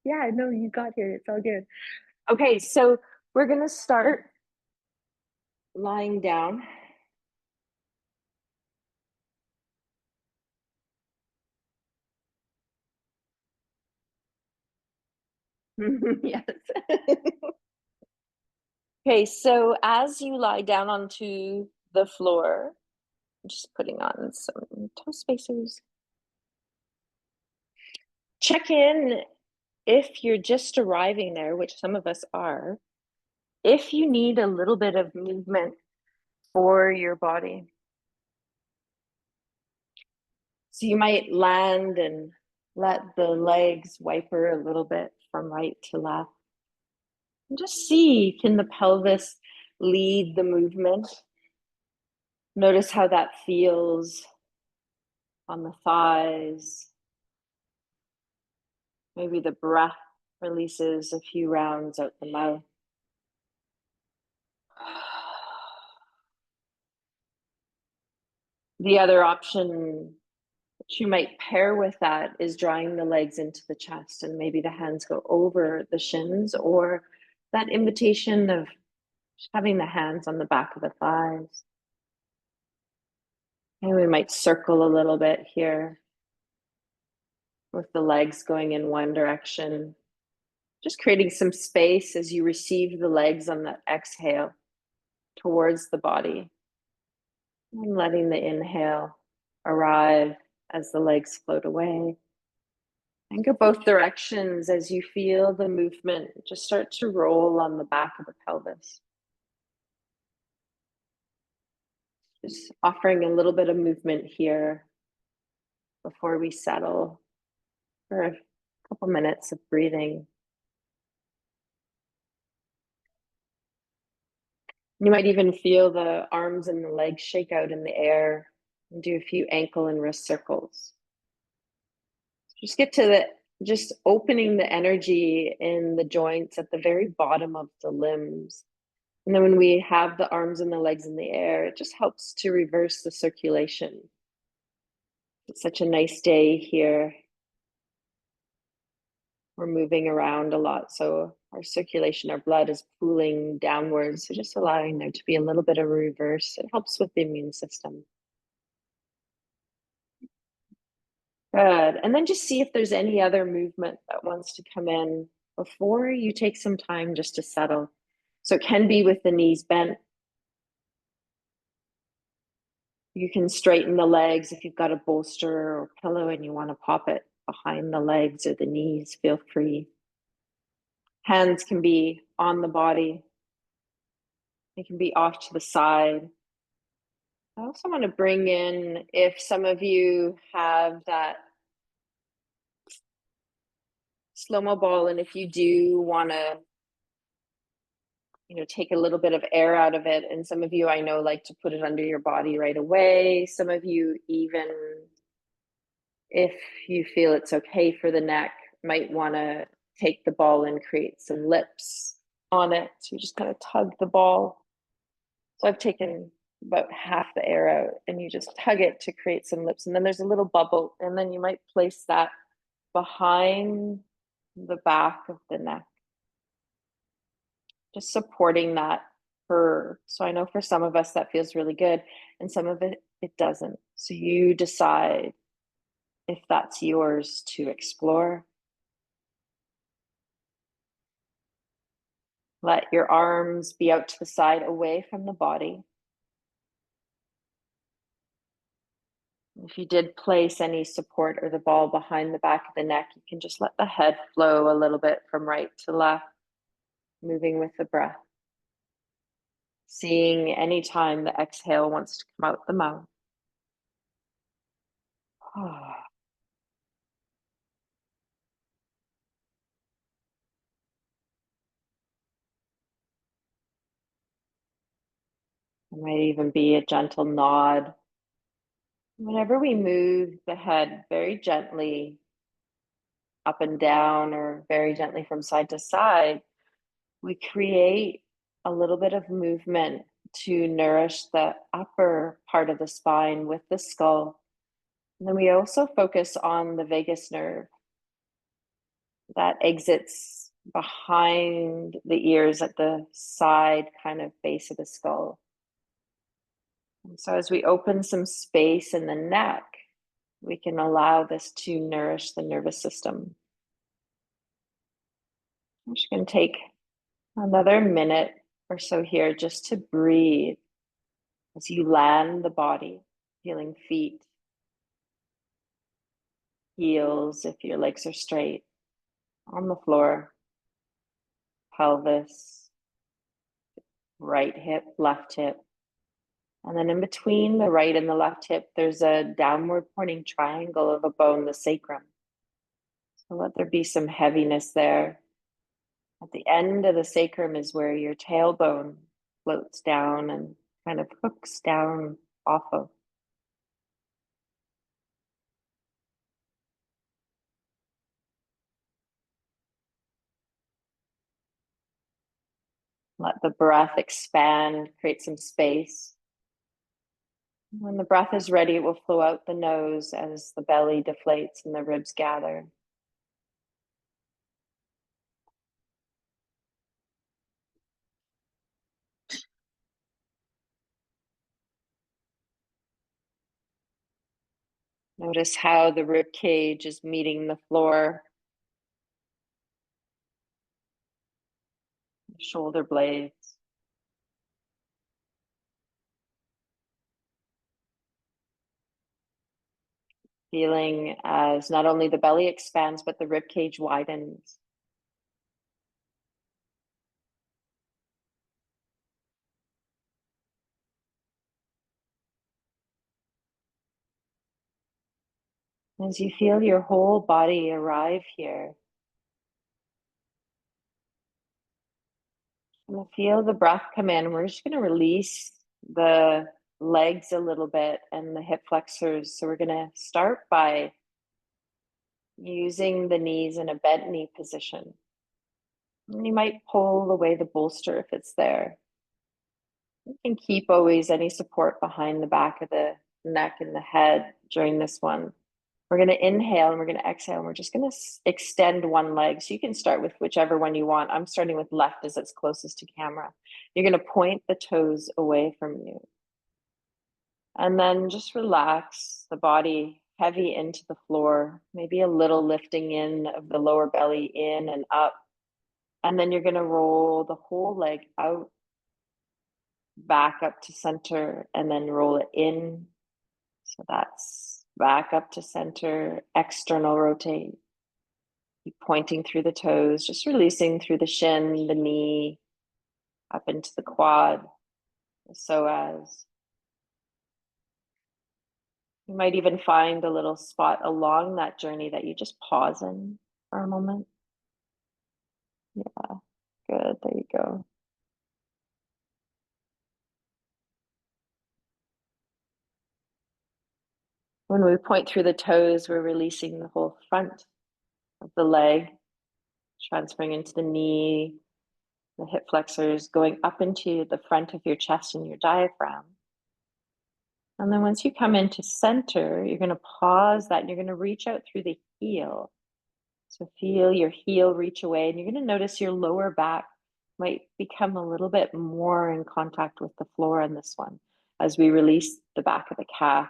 Yeah, no, you got here. It's all good. Okay, so we're gonna start lying down. Yes. Okay, so as you lie down onto the floor, I'm just putting on some toe spacers. Check in if you're just arriving there, which some of us are, if you need a little bit of movement for your body. So you might land and let the legs wiper a little bit from right to left. And just see, can the pelvis lead the movement? Notice how that feels on the thighs. Maybe the breath releases a few rounds out the mouth. The other option that you might pair with that is drawing the legs into the chest, and maybe the hands go over the shins, or that invitation of having the hands on the back of the thighs. And we might circle a little bit here with the legs going in one direction, just creating some space as you receive the legs on the exhale towards the body, and letting the inhale arrive as the legs float away. And go both directions as you feel the movement just start to roll on the back of the pelvis. Just offering a little bit of movement here before we settle for a couple minutes of breathing. You might even feel the arms and the legs shake out in the air and do a few ankle and wrist circles. Just get to just opening the energy in the joints at the very bottom of the limbs. And then when we have the arms and the legs in the air, it just helps to reverse the circulation. It's such a nice day here. We're moving around a lot, so our circulation, our blood is pooling downwards. So just allowing there to be a little bit of reverse, it helps with the immune system. Good. And then just see if there's any other movement that wants to come in before you take some time just to settle. So it can be with the knees bent. You can straighten the legs if you've got a bolster or pillow and you want to pop it behind the legs or the knees, feel free. Hands can be on the body. They can be off to the side. I also want to bring in, if some of you have that slow-mo ball, and if you do want to, take a little bit of air out of it, and some of you I know like to put it under your body right away. Some of you, even if you feel it's okay for the neck, might want to take the ball and create some lips on it. So you just kind of tug the ball. So I've taken about half the air out, and you just tug it to create some lips. And then there's a little bubble, and then you might place that behind the back of the neck, just supporting that purr. So I know for some of us that feels really good, and some of it doesn't. So you decide if that's yours to explore. Let your arms be out to the side, away from the body. If you did place any support or the ball behind the back of the neck, you can just let the head flow a little bit from right to left, moving with the breath. Seeing any time the exhale wants to come out the mouth. It might even be a gentle nod. Whenever we move the head very gently up and down or very gently from side to side, we create a little bit of movement to nourish the upper part of the spine with the skull. And then we also focus on the vagus nerve. that exits behind the ears at the side kind of base of the skull. And so as we open some space in the neck, we can allow this to nourish the nervous system. I'm just going to take another minute or so here just to breathe as you land the body, feeling feet, heels if your legs are straight, on the floor, pelvis, right hip, left hip. And then in between the right and the left hip, there's a downward pointing triangle of a bone, the sacrum. So let there be some heaviness there. At the end of the sacrum is where your tailbone floats down and kind of hooks down off of. Let the breath expand, create some space. When the breath is ready, it will flow out the nose as the belly deflates and the ribs gather. Notice how the rib cage is meeting the floor, shoulder blades. Feeling as not only the belly expands, but the rib cage widens. As you feel your whole body arrive here, and feel the breath come in. We're just going to release the legs a little bit and the hip flexors. So we're going to start by using the knees in a bent knee position. And you might pull away the bolster if it's there. You can keep always any support behind the back of the neck and the head during this one. We're going to inhale and we're going to exhale, and we're just going to extend one leg. So you can start with whichever one you want. I'm starting with left as it's closest to camera. You're going to point the toes away from you. And then just relax the body heavy into the floor, maybe a little lifting in of the lower belly in and up. And then you're going to roll the whole leg out, back up to center, and then roll it in. So that's back up to center, external rotate. Keep pointing through the toes, just releasing through the shin, the knee, up into the quad, the psoas. You might even find a little spot along that journey that you just pause in for a moment. Yeah, good. There you go. When we point through the toes, we're releasing the whole front of the leg, transferring into the knee, the hip flexors, going up into the front of your chest and your diaphragm. And then once you come into center, you're going to pause that and you're going to reach out through the heel. So feel your heel reach away, and you're going to notice your lower back might become a little bit more in contact with the floor on this one as we release the back of the calf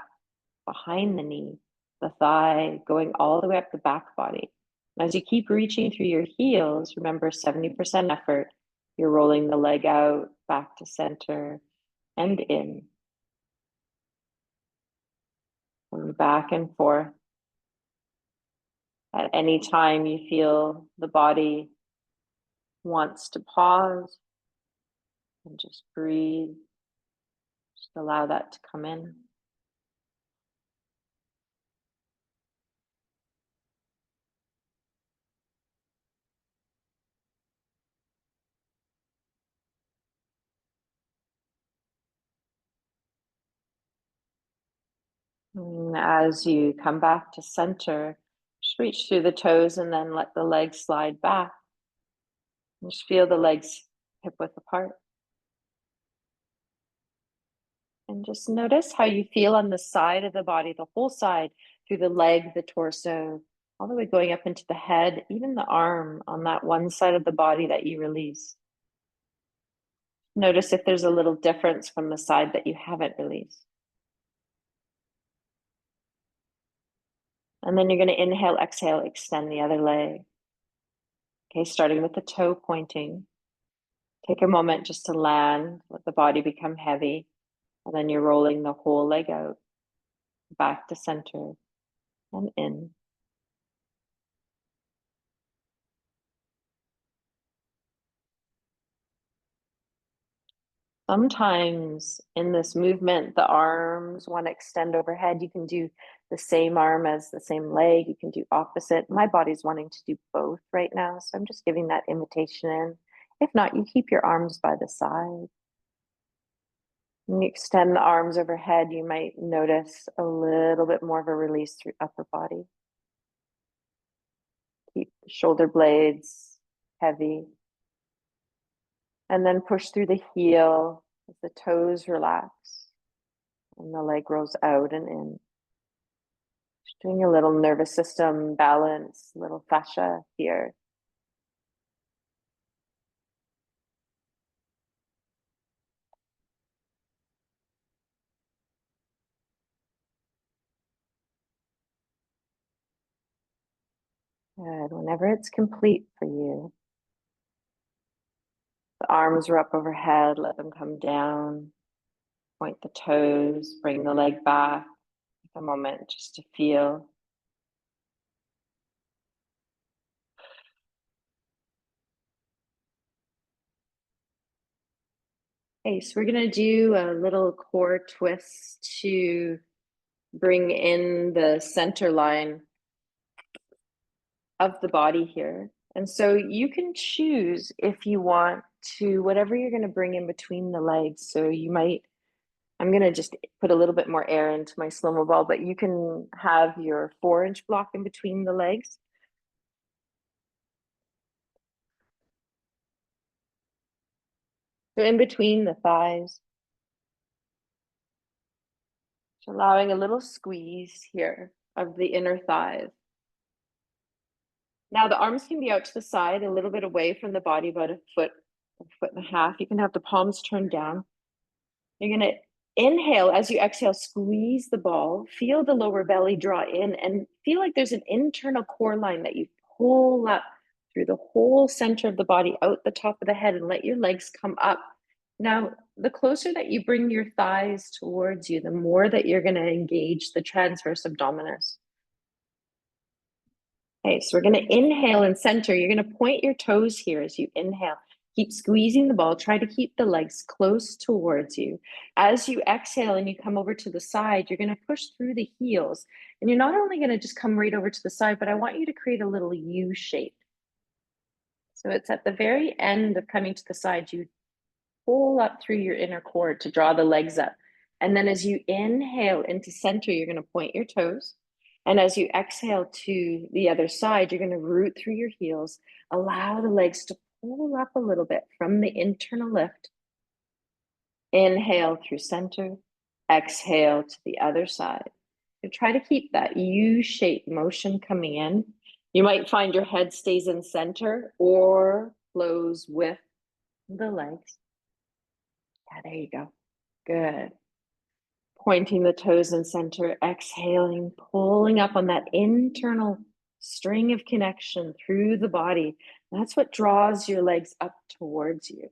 behind the knee, the thigh, going all the way up the back body. And as you keep reaching through your heels, remember 70% effort, you're rolling the leg out, back to center, and in. And back and forth. At any time you feel the body wants to pause and just breathe, just allow that to come in. And as you come back to center, just reach through the toes and then let the legs slide back. Just feel the legs hip width apart. And just notice how you feel on the side of the body, the whole side, through the leg, the torso, all the way going up into the head, even the arm on that one side of the body that you release. Notice if there's a little difference from the side that you haven't released. And then you're going to inhale, exhale, extend the other leg. Okay, starting with the toe pointing. Take a moment just to land, let the body become heavy, and then you're rolling the whole leg out, back to center and in. Sometimes in this movement, the arms want to extend overhead. You can do the same arm as the same leg. You can do opposite. My body's wanting to do both right now, so I'm just giving that invitation in. If not, you keep your arms by the side. When you extend the arms overhead, you might notice a little bit more of a release through upper body. Keep the shoulder blades heavy. And then push through the heel as the toes relax and the leg rolls out and in. Just doing a little nervous system balance, little fascia here. Good. Whenever it's complete for you, the arms are up overhead, let them come down. Point the toes, bring the leg back. Take a moment just to feel. Okay, so we're going to do a little core twist to bring in the center line of the body here. And so you can choose if you want to, whatever you're going to bring in between the legs. So you might, I'm going to just put a little bit more air into my slow-mo ball, but you can have your 4-inch block in between the legs. So in between the thighs. So allowing a little squeeze here of the inner thighs. Now the arms can be out to the side, a little bit away from the body, about a foot and a half. You can have the palms turned down. You're going to inhale as you exhale, squeeze the ball, feel the lower belly draw in, and feel like there's an internal core line that you pull up through the whole center of the body, out the top of the head, and let your legs come up. Now, the closer that you bring your thighs towards you, the more that you're going to engage the transverse abdominis. Okay, so we're going to inhale and center. You're going to point your toes here as you inhale. Keep squeezing the ball. Try to keep the legs close towards you. As you exhale and you come over to the side, you're going to push through the heels. And you're not only going to just come right over to the side, but I want you to create a little U shape. So it's at the very end of coming to the side, you pull up through your inner cord to draw the legs up. And then as you inhale into center, you're going to point your toes. And as you exhale to the other side, you're going to root through your heels. Allow the legs to pull up a little bit from the internal lift. Inhale through center. Exhale to the other side. So try to keep that U-shaped motion coming in. You might find your head stays in center or flows with the legs. Yeah, there you go. Good. Pointing the toes in center, exhaling, pulling up on that internal string of connection through the body. That's what draws your legs up towards you.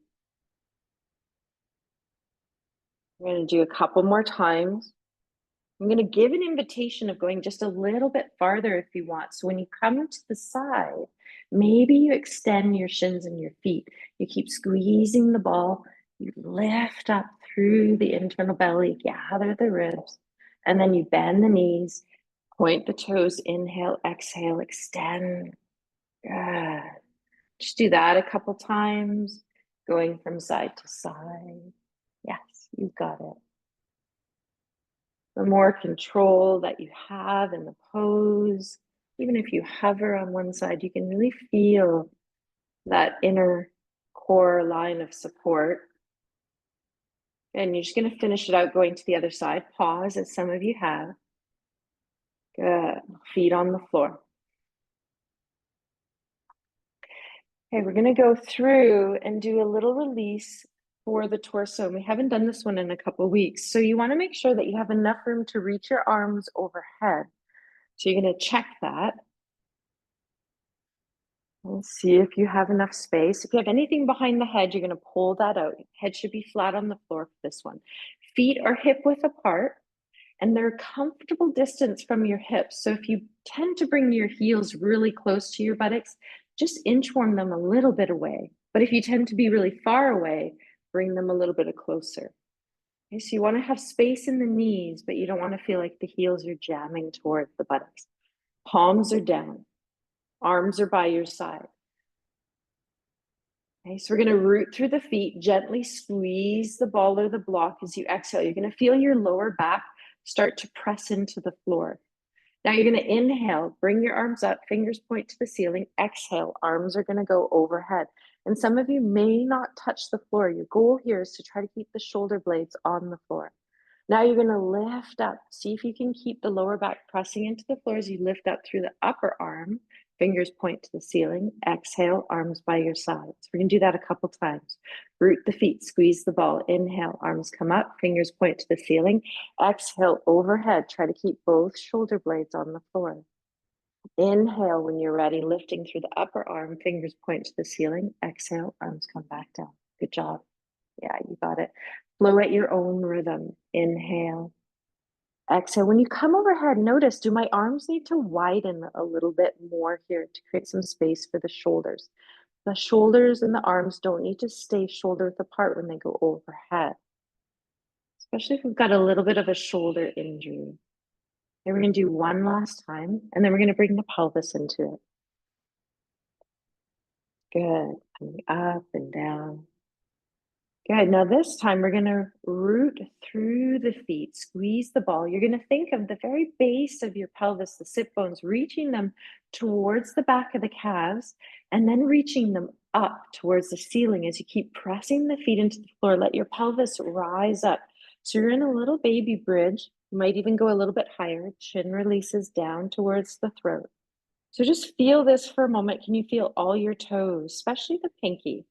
We're going to do a couple more times. I'm going to give an invitation of going just a little bit farther if you want. So when you come to the side, maybe you extend your shins and your feet. You keep squeezing the ball. You lift up through the internal belly, gather the ribs, and then you bend the knees, point the toes, inhale, exhale, extend. Good. Just do that a couple times, going from side to side. Yes, you got it. The more control that you have in the pose, even if you hover on one side, you can really feel that inner core line of support. And you're just going to finish it out going to the other side. Pause, as some of you have. Good. Feet on the floor. Okay, we're gonna go through and do a little release for the torso. We haven't done this one in a couple of weeks. So you wanna make sure that you have enough room to reach your arms overhead. So you're gonna check that. And see if you have enough space. If you have anything behind the head, you're gonna pull that out. Head should be flat on the floor for this one. Feet are hip width apart and they're a comfortable distance from your hips. So if you tend to bring your heels really close to your buttocks, just inchworm them a little bit away. But if you tend to be really far away, bring them a little bit closer. Okay, so you want to have space in the knees, but you don't want to feel like the heels are jamming toward the buttocks. Palms are down, arms are by your side. Okay, so we're going to root through the feet, gently squeeze the ball or the block as you exhale. You're going to feel your lower back start to press into the floor. Now you're going to inhale, bring your arms up, fingers point to the ceiling. Exhale, arms are going to go overhead. And some of you may not touch the floor. Your goal here is to try to keep the shoulder blades on the floor. Now you're going to lift up. See if you can keep the lower back pressing into the floor as you lift up through the upper arm. Fingers point to the ceiling. Exhale, arms by your sides. We're going to do that a couple times. Root the feet, squeeze the ball. Inhale, arms come up, fingers point to the ceiling. Exhale, overhead. Try to keep both shoulder blades on the floor. Inhale when you're ready, lifting through the upper arm, fingers point to the ceiling. Exhale, arms come back down. Good job. Yeah, you got it. Flow at your own rhythm. Inhale. Exhale. When you come overhead, notice, do my arms need to widen a little bit more here to create some space for the shoulders? The shoulders and the arms don't need to stay shoulder width apart when they go overhead, especially if we've got a little bit of a shoulder injury. And we're going to do one last time, and then we're going to bring the pelvis into it. Good. Coming up and down. Good. Now this time we're going to root through the feet, squeeze the ball. You're going to think of the very base of your pelvis, the sit bones, reaching them towards the back of the calves and then reaching them up towards the ceiling as you keep pressing the feet into the floor. Let your pelvis rise up. So you're in a little baby bridge. You might even go a little bit higher. Chin releases down towards the throat. So just feel this for a moment. Can you feel all your toes, especially the pinky?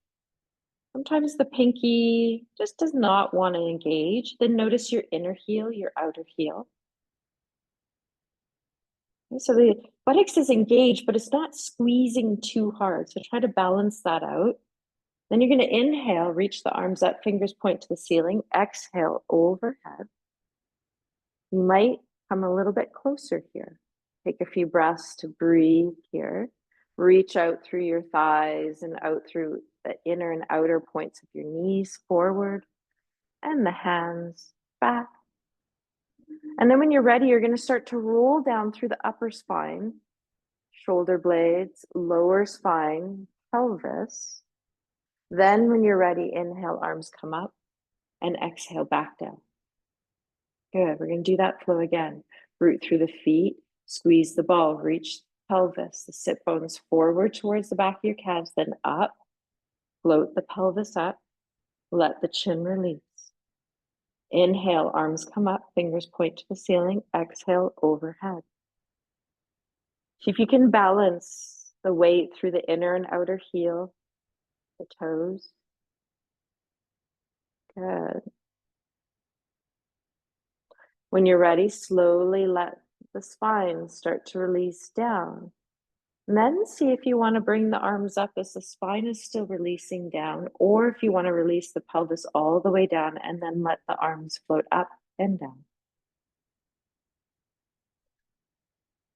Sometimes the pinky just does not want to engage. Then notice your inner heel, your outer heel. Okay, so the buttocks is engaged, but it's not squeezing too hard. So try to balance that out. Then you're going to inhale, reach the arms up, fingers point to the ceiling. Exhale, overhead. You might come a little bit closer here. Take a few breaths to breathe here. Reach out through your thighs and out through the inner and outer points of your knees forward and the hands back. And then when you're ready, you're going to start to roll down through the upper spine, shoulder blades, lower spine, pelvis. Then when you're ready, inhale, arms come up and exhale back down. Good. We're going to do that flow again. Root through the feet, squeeze the ball, reach pelvis, the sit bones forward towards the back of your calves, then up, float the pelvis up, let the chin release. Inhale, arms come up, fingers point to the ceiling. Exhale, overhead. See if you can balance the weight through the inner and outer heel, the toes. Good. When you're ready, slowly let the spine start to release down. And then see if you want to bring the arms up as the spine is still releasing down, or if you want to release the pelvis all the way down and then let the arms float up and down.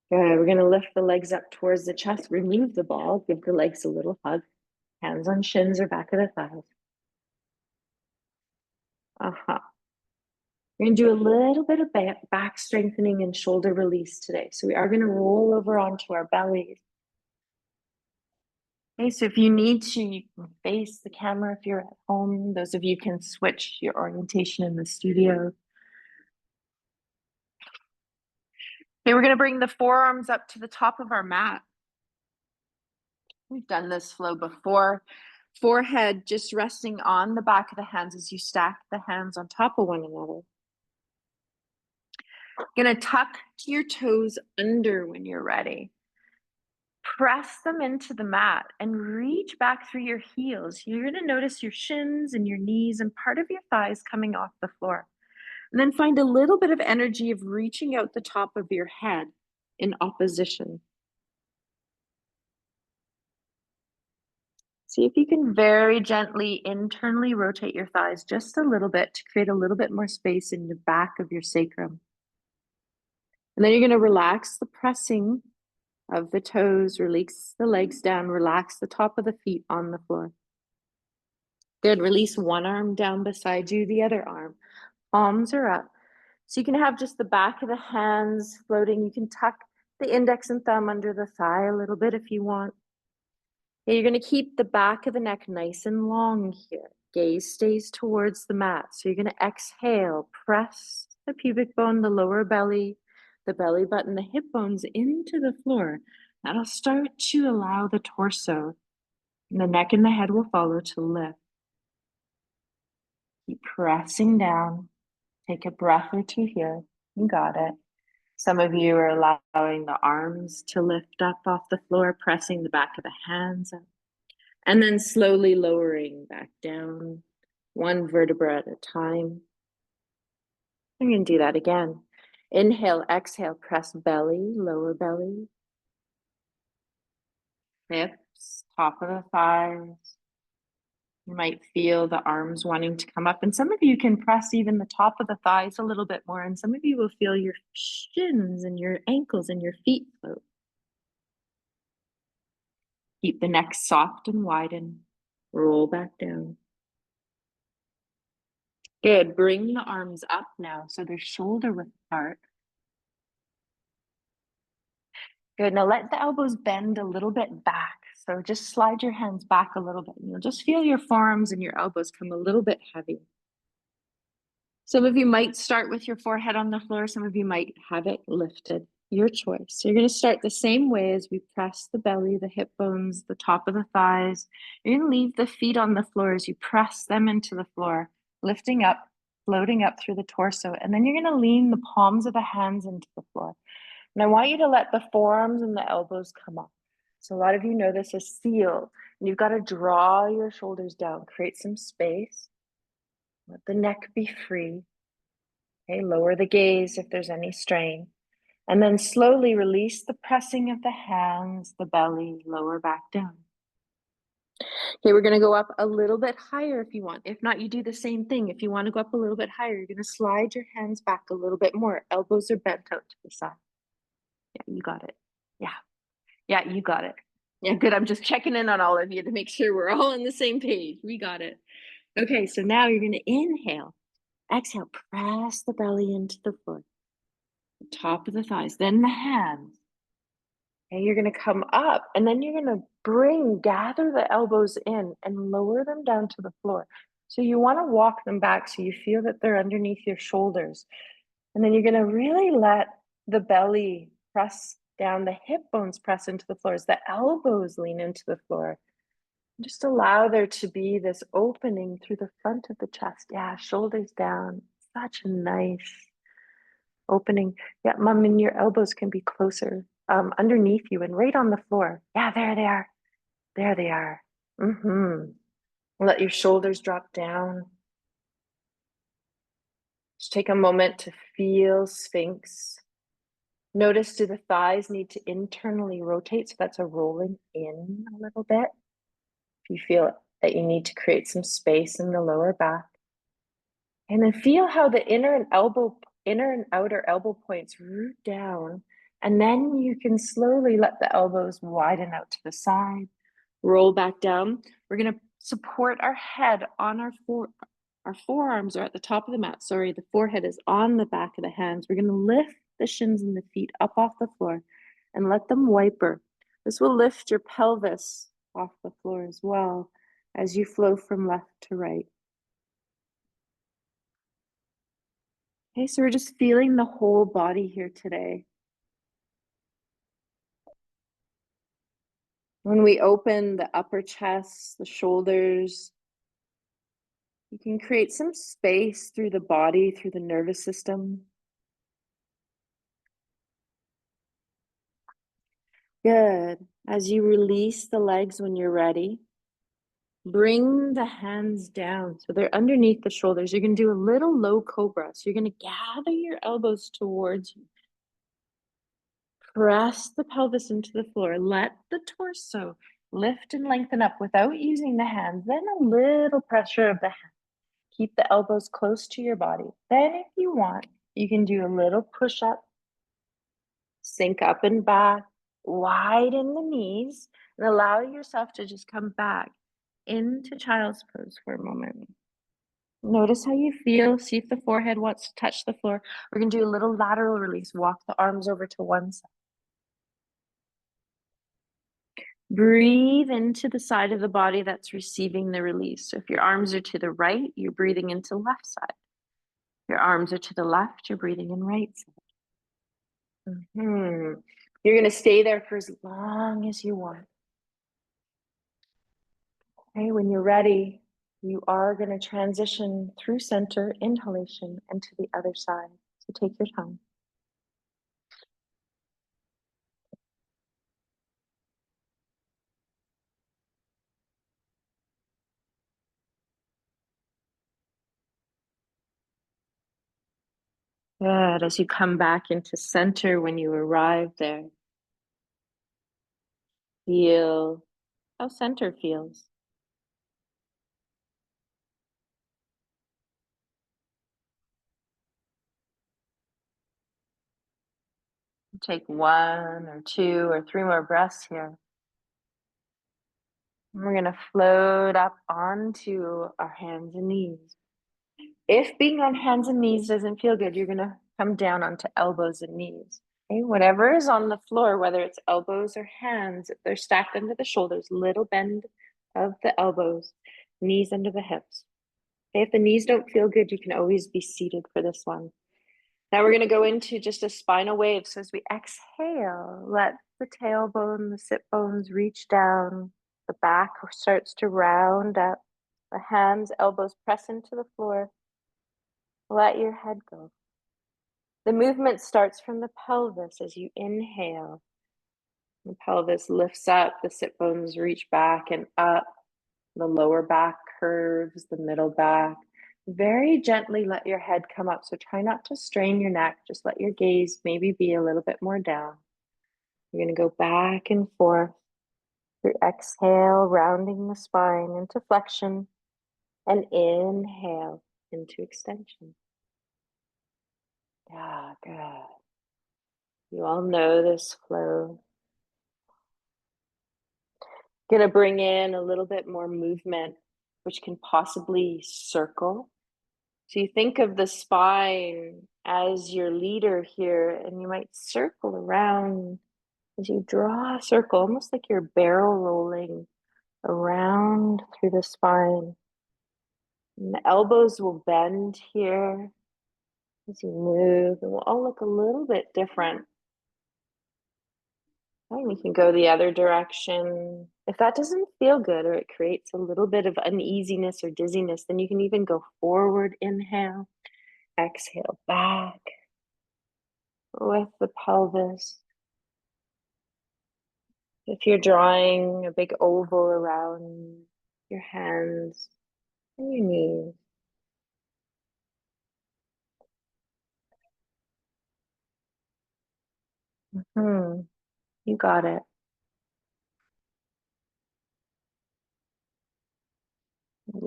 Good. We're going to lift the legs up towards the chest, remove the ball, give the legs a little hug, hands on shins or back of the thighs. We're going to do a little bit of back strengthening and shoulder release today. So we are going to roll over onto our bellies. Okay, so if you need to, you can face the camera if you're at home. Those of you can switch your orientation in the studio. Okay, we're going to bring the forearms up to the top of our mat. We've done this flow before. Forehead just resting on the back of the hands as you stack the hands on top of one another. Going to tuck your toes under when you're ready. Press them into the mat and reach back through your heels. You're going to notice your shins and your knees and part of your thighs coming off the floor. And then find a little bit of energy of reaching out the top of your head in opposition. See if you can very gently internally rotate your thighs just a little bit to create a little bit more space in the back of your sacrum. And then you're going to relax the pressing of the toes, release the legs down, relax the top of the feet on the floor. Good. Release one arm down beside you, the other arm. Palms are up. So you can have just the back of the hands floating. You can tuck the index and thumb under the thigh a little bit if you want. Okay, you're going to keep the back of the neck nice and long here. Gaze stays towards the mat. So you're going to exhale, press the pubic bone, the lower belly, the belly button, the hip bones into the floor. That'll start to allow the torso and the neck and the head will follow to lift. Keep pressing down. Take a breath or two here. You got it. Some of you are allowing the arms to lift up off the floor, pressing the back of the hands up, and then slowly lowering back down, one vertebra at a time. I'm going to do that again. Inhale, exhale, press belly, lower belly, hips, top of the thighs. You might feel the arms wanting to come up, and some of you can press even the top of the thighs a little bit more, and some of you will feel your shins and your ankles and your feet float. Keep the neck soft and widen. Roll back down. Good. Bring the arms up now so they're shoulder width apart. Good. Now let the elbows bend a little bit back. So just slide your hands back a little bit. And you'll just feel your forearms and your elbows come a little bit heavy. Some of you might start with your forehead on the floor. Some of you might have it lifted. Your choice. So you're going to start the same way as we press the belly, the hip bones, the top of the thighs. You're going to leave the feet on the floor as you press them into the floor, lifting up, floating up through the torso. And then you're going to lean the palms of the hands into the floor. And I want you to let the forearms and the elbows come up. So a lot of you know this as seal. And you've got to draw your shoulders down, create some space. Let the neck be free. Okay, lower the gaze if there's any strain. And then slowly release the pressing of the hands, the belly, lower back down. Okay, we're going to go up a little bit higher if you want. If not, you do the same thing. If you want to go up a little bit higher, you're going to slide your hands back a little bit more. Elbows are bent out to the side. Yeah, you got it. Yeah, you got it. Yeah, good. I'm just checking in on all of you to make sure we're all on the same page. We got it. Okay, so now you're going to inhale. Exhale, press the belly into the floor. The top of the thighs, then the hands. Okay, you're going to come up and then you're going to gather the elbows in and lower them down to the floor. So you want to walk them back so you feel that they're underneath your shoulders. And then you're going to really let the belly press down, the hip bones press into the floor as the elbows lean into the floor. Just allow there to be this opening through the front of the chest. Yeah, shoulders down. Such a nice opening. Yeah, Mom, and your elbows can be closer underneath you and right on the floor. Yeah, there they are. There they are. Let your shoulders drop down. Just take a moment to feel Sphinx. Notice, do the thighs need to internally rotate? So that's a rolling in a little bit. If you feel that you need to create some space in the lower back. And then feel how the inner and outer elbow points root down. And then you can slowly let the elbows widen out to the side, roll back down. We're going to support our head on our forearms are at the top of the mat. Sorry, the forehead is on the back of the hands. We're going to lift the shins and the feet up off the floor and let them wiper. This will lift your pelvis off the floor as well as you flow from left to right. Okay, so we're just feeling the whole body here today. When we open the upper chest, the shoulders, you can create some space through the body, through the nervous system. Good. As you release the legs when you're ready, bring the hands down so they're underneath the shoulders. You're going to do a little low cobra. So you're going to gather your elbows towards you. Press the pelvis into the floor. Let the torso lift and lengthen up without using the hands. Then a little pressure of the hands. Keep the elbows close to your body. Then if you want, you can do a little push up, sink up and back, widen the knees, and allow yourself to just come back into child's pose for a moment. Notice how you feel. See if the forehead wants to touch the floor. We're going to do a little lateral release. Walk the arms over to one side. Breathe into the side of the body that's receiving the release. So if your arms are to the right, you're breathing into left side. Your arms are to the left, you're breathing in right side. You're going to stay there for as long as you want. Okay, when you're ready, you are going to transition through center, inhalation, and to the other side. So take your time. Good. As you come back into center when you arrive there, feel how center feels. Take 1 or 2 or 3 more breaths here. And we're going to float up onto our hands and knees. If being on hands and knees doesn't feel good, you're going to come down onto elbows and knees. Okay? Whatever is on the floor, whether it's elbows or hands, if they're stacked under the shoulders, little bend of the elbows, knees under the hips. Okay? If the knees don't feel good, you can always be seated for this one. Now we're going to go into just a spinal wave. So as we exhale, let the tailbone, the sit bones reach down. The back starts to round up. The hands, elbows press into the floor. Let your head go. The movement starts from the pelvis as you inhale. The pelvis lifts up, the sit bones reach back and up. The lower back curves, the middle back. Very gently let your head come up. So try not to strain your neck. Just let your gaze maybe be a little bit more down. You're going to go back and forth through exhale, rounding the spine into flexion, and inhale into extension. Yeah, good. You all know this flow. Going to bring in a little bit more movement, which can possibly circle. So you think of the spine as your leader here, and you might circle around as you draw a circle, almost like you're barrel rolling around through the spine. And the elbows will bend here as you move, and we'll all look a little bit different. And we can go the other direction. If that doesn't feel good or it creates a little bit of uneasiness or dizziness, then you can even go forward, inhale, exhale back with the pelvis. If you're drawing a big oval around your hands and your knees. You got it.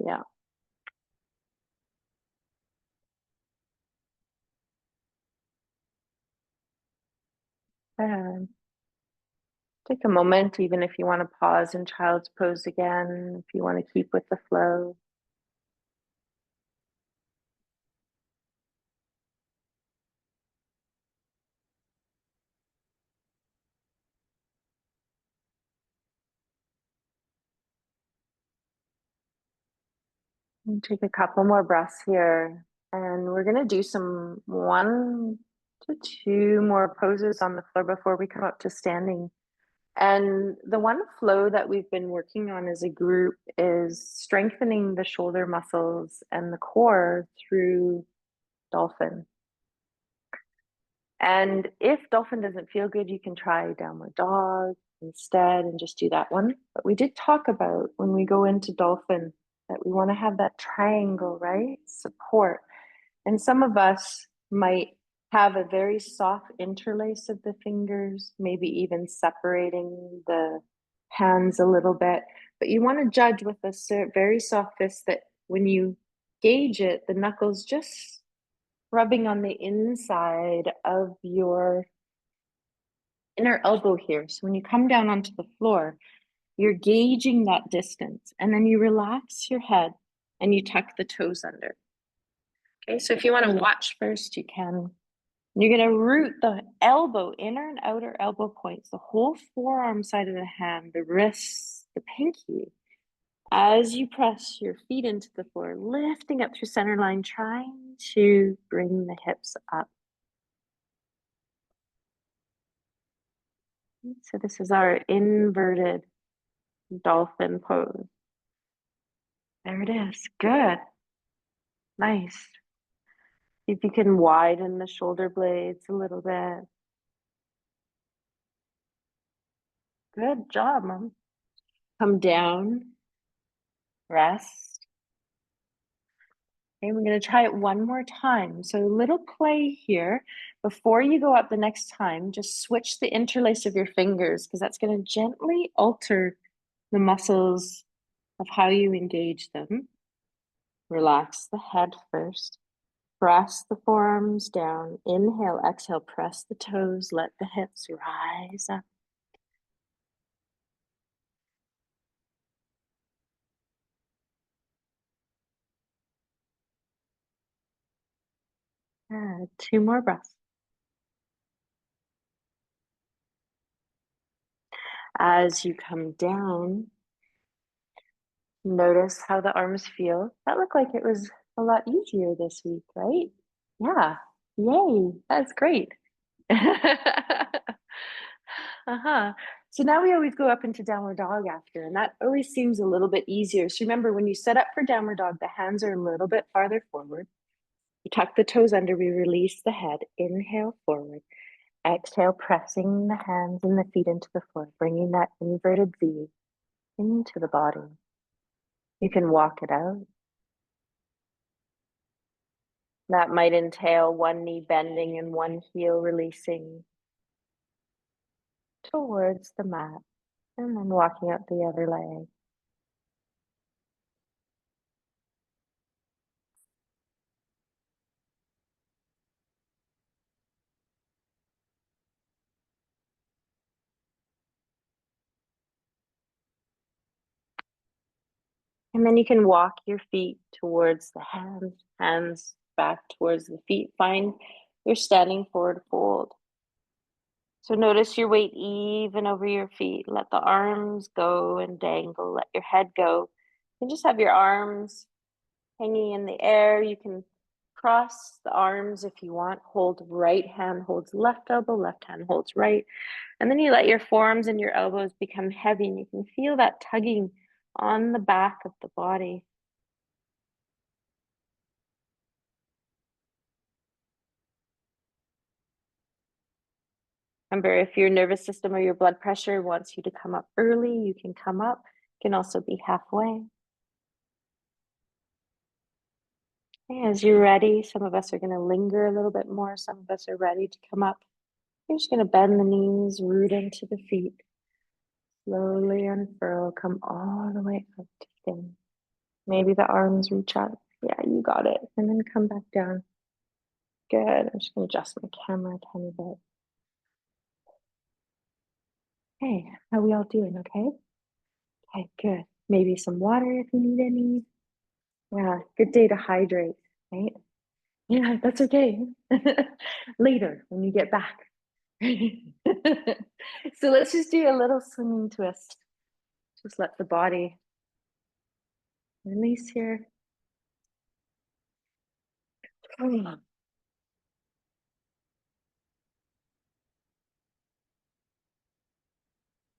Yeah. And take a moment, even if you want to pause in child's pose again, if you want to keep with the flow. And take a couple more breaths here. And we're going to do some 1 to 2 more poses on the floor before we come up to standing. And the one flow that we've been working on as a group is strengthening the shoulder muscles and the core through dolphin. And if dolphin doesn't feel good, you can try downward dog, instead and just do that one. But we did talk about when we go into dolphin that we want to have that triangle, right? Support. And some of us might have a very soft interlace of the fingers, maybe even separating the hands a little bit. But you want to judge with a very soft fist that when you gauge it, the knuckles just rubbing on the inside of your inner elbow here. So when you come down onto the floor, you're gauging that distance and then you relax your head and you tuck the toes under. Okay, so if you want to watch first, you can. You're going to root the elbow, inner and outer elbow points, the whole forearm side of the hand, the wrists, the pinky. As you press your feet into the floor, lifting up through center line, trying to bring the hips up. So this is our inverted dolphin pose. There it is. Good. Nice. If you can widen the shoulder blades a little bit. Good job, Mom. Come down. Rest. Okay, we're going to try it one more time. So a little play here. Before you go up the next time, just switch the interlace of your fingers because that's going to gently alter the muscles of how you engage them. Relax the head first. Press the forearms down. Inhale, exhale, press the toes. Let the hips rise up. Two more breaths. As you come down, notice how the arms feel. That looked like it was a lot easier this week, right? Yeah. Yay. That's great. Uh-huh. So now we always go up into downward dog after, and that always seems a little bit easier. So remember, when you set up for downward dog, the hands are a little bit farther forward. You tuck the toes under, we release the head. Inhale forward. Exhale, pressing the hands and the feet into the floor, bringing that inverted V into the body. You can walk it out. That might entail one knee bending and one heel releasing towards the mat, and then walking out the other leg. And then you can walk your feet towards the hands, hands back towards the feet. Find your standing forward fold. So notice your weight even over your feet. Let the arms go and dangle. Let your head go. You just have your arms hanging in the air. You can cross the arms if you want. Hold right hand holds left elbow, left hand holds right. And then you let your forearms and your elbows become heavy, and you can feel that tugging on the back of the body. Remember, if your nervous system or your blood pressure wants you to come up early, you can come up. You can also be halfway. Okay, as you're ready, some of us are going to linger a little bit more. Some of us are ready to come up. You're just going to bend the knees, root into the feet. Slowly unfurl, come all the way up to stand. Maybe the arms reach up. Yeah, you got it. And then come back down. Good. I'm just going to adjust my camera a tiny bit. Hey, how we all doing? Okay? Okay, good. Maybe some water if you need any. Yeah, good day to hydrate, right? Yeah, that's okay. Later when you get back. So let's just do a little swinging twist. Just let the body release here.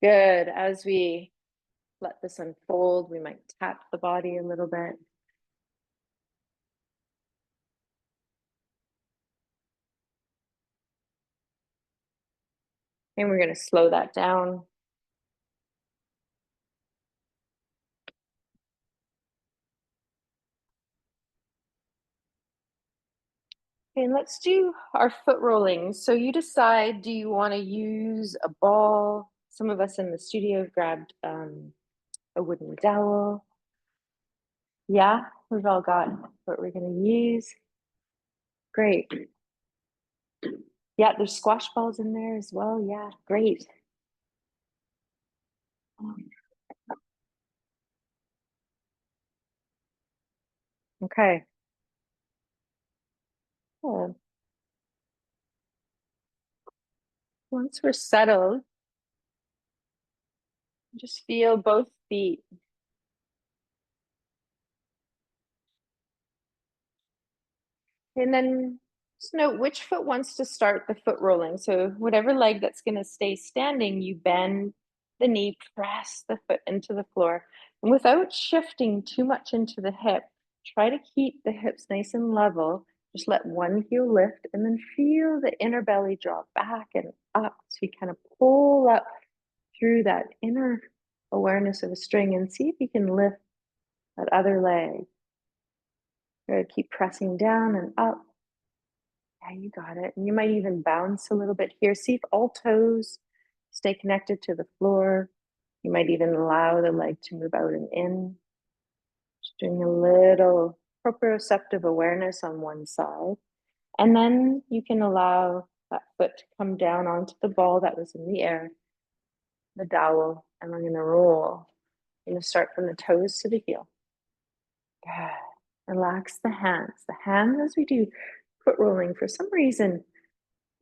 Good. As we let this unfold, we might tap the body a little bit. And we're going to slow that down. Okay, and let's do our foot rolling. So you decide, do you want to use a ball? Some of us in the studio grabbed a wooden dowel. Yeah, we've all got what we're going to use. Great. Yeah, there's squash balls in there as well. Yeah, great. Okay. Cool. Once we're settled, just feel both feet. And then just note which foot wants to start the foot rolling. So whatever leg that's going to stay standing, you bend the knee, press the foot into the floor. And without shifting too much into the hip, try to keep the hips nice and level. Just let one heel lift and then feel the inner belly drop back and up. So you kind of pull up through that inner awareness of a string and see if you can lift that other leg. Keep pressing down and up. Yeah, you got it. And you might even bounce a little bit here. See if all toes stay connected to the floor. You might even allow the leg to move out and in. Just doing a little proprioceptive awareness on one side. And then you can allow that foot to come down onto the ball that was in the air, the dowel, and we're going to roll. We're going to start from the toes to the heel. Good. Relax the hands. The hands, as we do foot rolling, for some reason,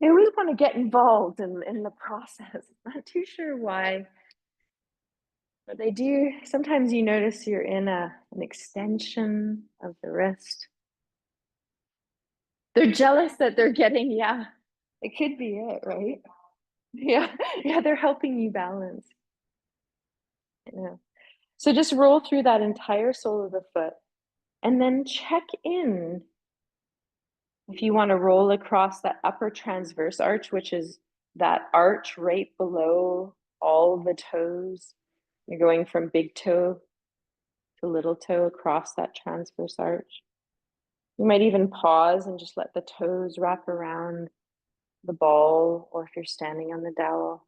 they always want to get involved in the process. Not too sure why, but they do. Sometimes you notice you're in an extension of the wrist. They're jealous that they're getting, yeah, it could be it, right? Yeah, yeah, they're helping you balance. Yeah. So just roll through that entire sole of the foot and then check in. If you want to roll across that upper transverse arch, which is that arch right below all the toes, you're going from big toe to little toe across that transverse arch. You might even pause and just let the toes wrap around the ball, or if you're standing on the dowel,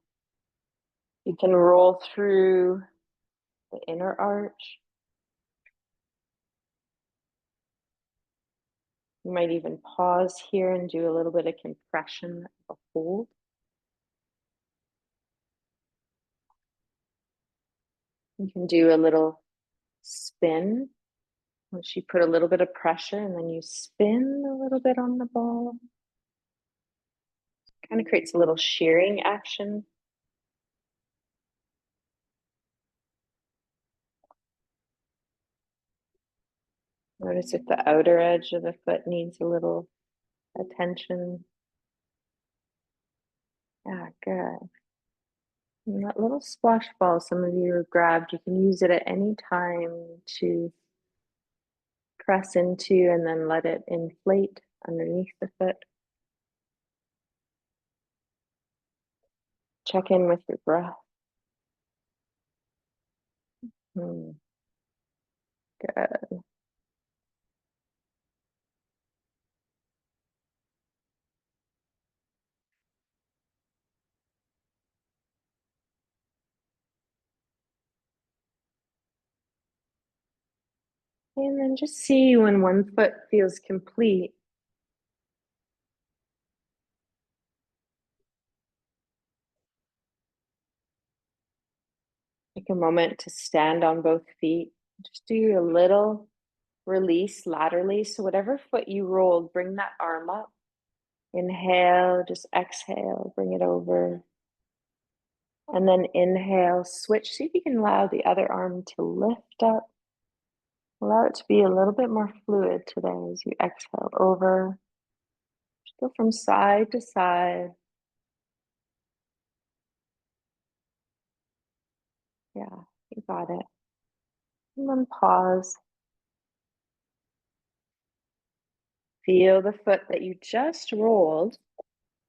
you can roll through the inner arch. You might even pause here and do a little bit of compression of a hold. You can do a little spin, which you put a little bit of pressure and then you spin a little bit on the ball. Kind of creates a little shearing action. Notice if the outer edge of the foot needs a little attention. Yeah, good. And that little squash ball some of you have grabbed, you can use it at any time to press into and then let it inflate underneath the foot. Check in with your breath. Good. And then just see when one foot feels complete. Take a moment to stand on both feet. Just do a little release laterally. So whatever foot you rolled, bring that arm up. Inhale, just exhale, bring it over. And then inhale, switch. See if you can allow the other arm to lift up. Allow it to be a little bit more fluid today as you exhale over. Just go from side to side. Yeah, you got it. And then pause. Feel the foot that you just rolled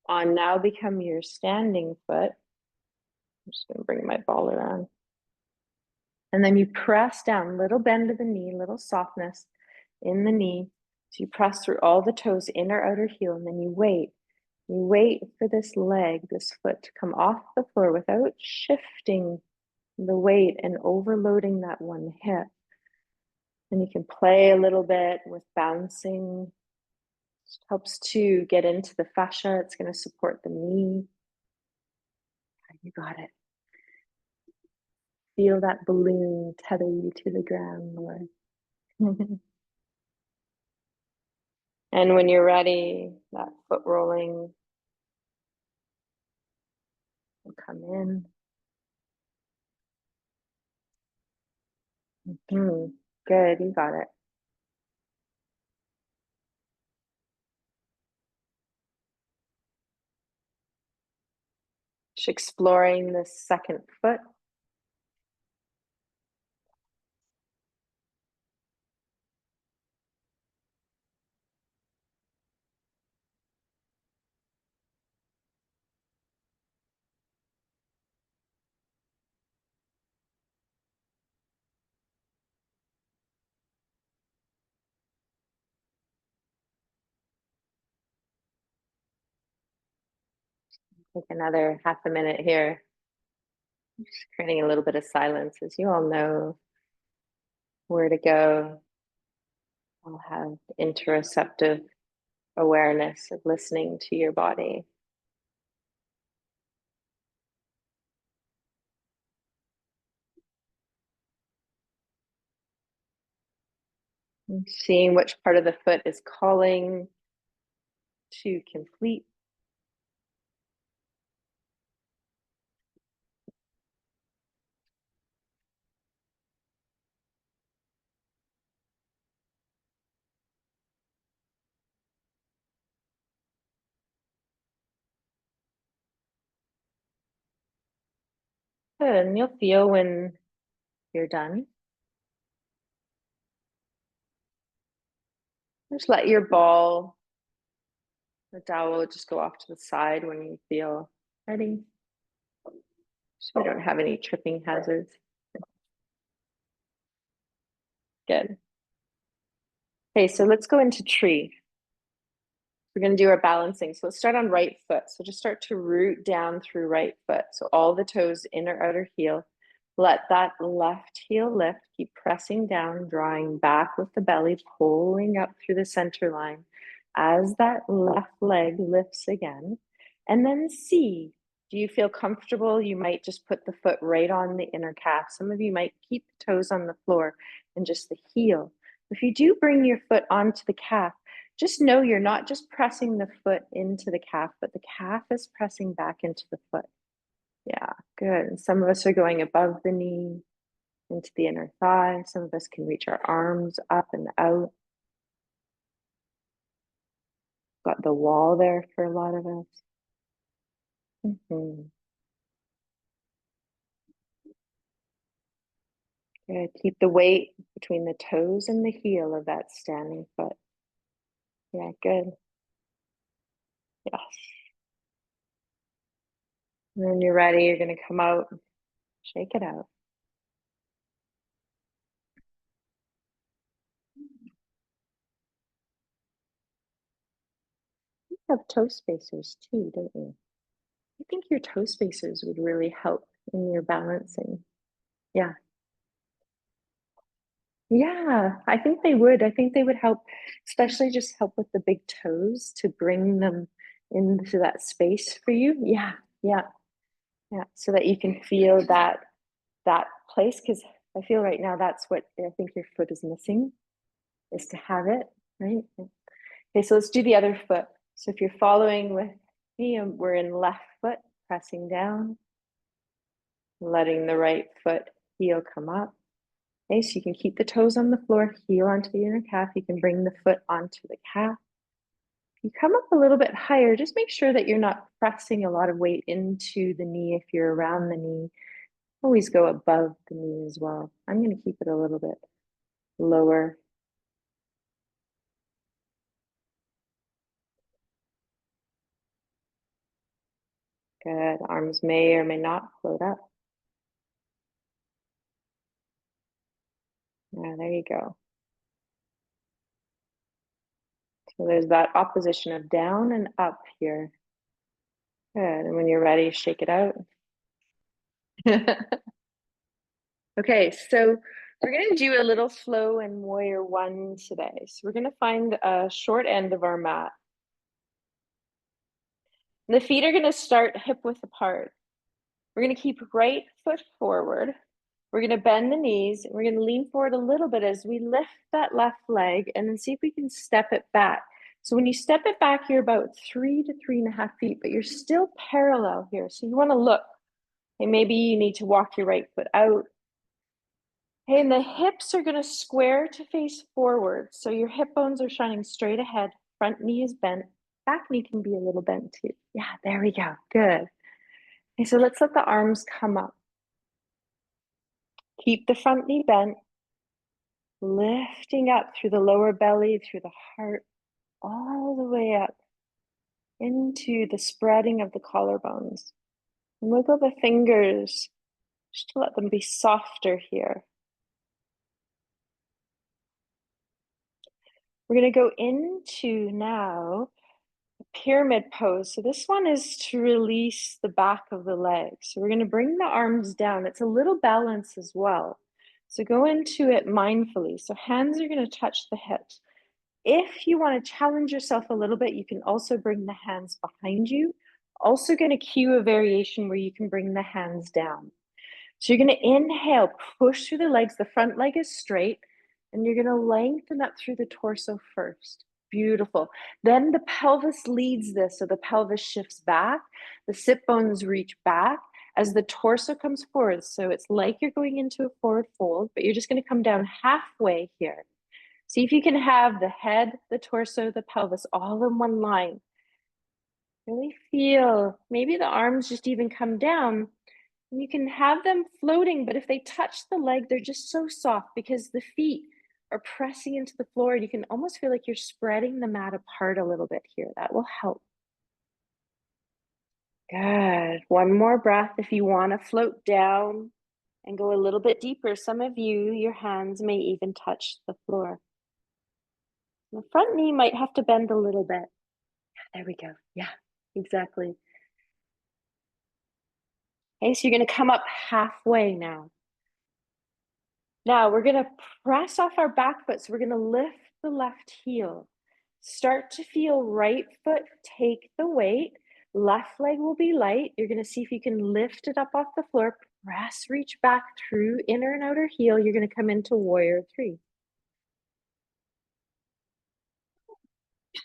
on now become your standing foot. I'm just going to bring my ball around. And then you press down, little bend of the knee, little softness in the knee. So you press through all the toes, inner, outer heel, and then you wait. You wait for this leg, this foot to come off the floor without shifting the weight and overloading that one hip. And you can play a little bit with bouncing. It helps to get into the fascia. It's going to support the knee. You got it. Feel that balloon tether you to the ground, Lord. And when you're ready, that foot rolling will come in. Good, you got it. Just exploring the second foot. Take another half a minute here. Just creating a little bit of silence, as you all know where to go. I'll have interoceptive awareness of listening to your body. And seeing which part of the foot is calling to complete. Good, and you'll feel when you're done. Just let your ball, the dowel, just go off to the side when you feel ready. So we don't have any tripping hazards. Good. Okay, so let's go into tree. We're going to do our balancing. So let's start on right foot. So just start to root down through right foot. So all the toes, inner, outer heel. Let that left heel lift. Keep pressing down, drawing back with the belly, pulling up through the center line as that left leg lifts again. And then see, do you feel comfortable? You might just put the foot right on the inner calf. Some of you might keep the toes on the floor and just the heel. If you do bring your foot onto the calf, just know you're not just pressing the foot into the calf, but the calf is pressing back into the foot. Yeah, good. And some of us are going above the knee into the inner thigh. Some of us can reach our arms up and out. Got the wall there for a lot of us. Good. Keep the weight between the toes and the heel of that standing foot. Yeah, good. Yes. And when you're ready, you're going to come out, shake it out. You have toe spacers too, don't you? I think your toe spacers would really help in your balancing. Yeah. Yeah, I think they would. I think they would help, especially just help with the big toes to bring them into that space for you. Yeah, yeah, yeah. So that you can feel that place. Because I feel right now that's what I think your foot is missing, is to have it, right? Okay, so let's do the other foot. So if you're following with me, we're in left foot, pressing down, letting the right foot heel come up. Okay, so you can keep the toes on the floor, heel onto the inner calf. You can bring the foot onto the calf. You come up a little bit higher, just make sure that you're not pressing a lot of weight into the knee if you're around the knee. Always go above the knee as well. I'm going to keep it a little bit lower. Good. Arms may or may not float up. Yeah, there you go. So there's that opposition of down and up here. Good. And when you're ready, shake it out. Okay, so we're going to do a little flow in Warrior One today. So we're going to find a short end of our mat. The feet are going to start hip width apart. We're going to keep right foot forward. We're going to bend the knees. We're going to lean forward a little bit as we lift that left leg and then see if we can step it back. So when you step it back, you're about 3 to 3.5 feet, but you're still parallel here. So you want to look. And maybe you need to walk your right foot out. Okay, and the hips are going to square to face forward. So your hip bones are shining straight ahead. Front knee is bent. Back knee can be a little bent too. Yeah, there we go. Good. Okay, so let's let the arms come up. Keep the front knee bent. Lifting up through the lower belly, through the heart, all the way up into the spreading of the collarbones. Wiggle the fingers just to let them be softer here. We're going to go into now a pyramid pose. So this one is to release the back of the legs. So we're going to bring the arms down. It's a little balance as well. So go into it mindfully. So hands are going to touch the hips. If you want to challenge yourself a little bit, you can also bring the hands behind you. Also going to cue a variation where you can bring the hands down. So you're going to inhale, push through the legs. The front leg is straight, and you're going to lengthen up through the torso first. Beautiful. Then the pelvis leads this. So the pelvis shifts back. The sit bones reach back as the torso comes forward. So it's like you're going into a forward fold, but you're just going to come down halfway here. See if you can have the head, the torso, the pelvis all in one line. Really feel, maybe the arms just even come down. And you can have them floating, but if they touch the leg, they're just so soft because the feet are pressing into the floor. And you can almost feel like you're spreading the mat apart a little bit here. That will help. Good. One more breath. If you want to float down and go a little bit deeper, some of you, your hands may even touch the floor. The front knee might have to bend a little bit. There we go. Yeah, exactly. Okay, so you're going to come up halfway now. Now we're going to press off our back foot. So we're going to lift the left heel. Start to feel right foot take the weight. Left leg will be light. You're going to see if you can lift it up off the floor. Press, reach back through inner and outer heel. You're going to come into Warrior Three.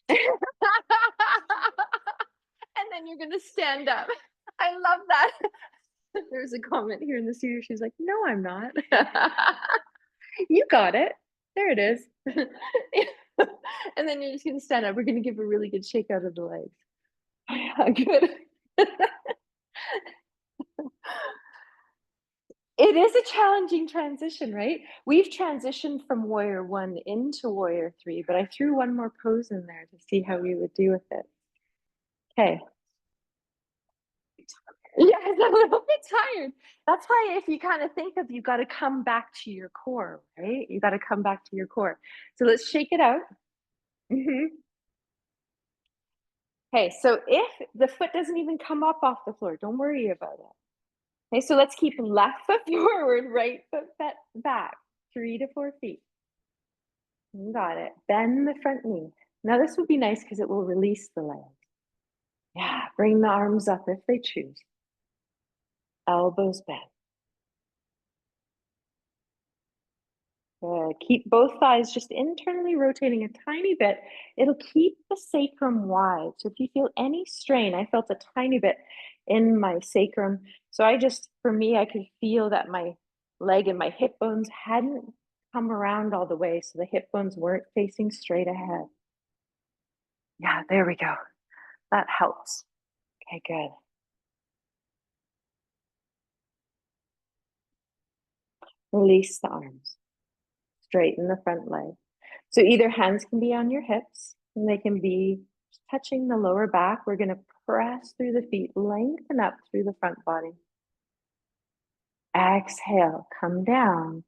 And then you're going to stand up. I love that. There's a comment here in the studio. She's like, no, I'm not. You got it. There it is. And then you're just going to stand up. We're going to give a really good shake out of the legs. Yeah, good. It is a challenging transition, right? We've transitioned from Warrior One into Warrior Three, but I threw one more pose in there to see how we would do with it. Okay. Yeah, it's a little bit tired. That's why if you kind of think of, you got to come back to your core, right? You got to come back to your core. So let's shake it out. Okay, so if the foot doesn't even come up off the floor, don't worry about it. Okay, so let's keep left foot forward, right foot back, 3 to 4 feet. You got it. Bend the front knee. Now this would be nice because it will release the leg. Yeah, bring the arms up if they choose. Elbows bent. Good. Keep both thighs just internally rotating a tiny bit. It'll keep the sacrum wide. So if you feel any strain, I felt a tiny bit in my sacrum. So for me, I could feel that my leg and my hip bones hadn't come around all the way. So the hip bones weren't facing straight ahead. Yeah, there we go. That helps. Okay, good. Release the arms. Straighten the front leg. So either hands can be on your hips and they can be touching the lower back. We're going to press through the feet, lengthen up through the front body. Exhale, come down.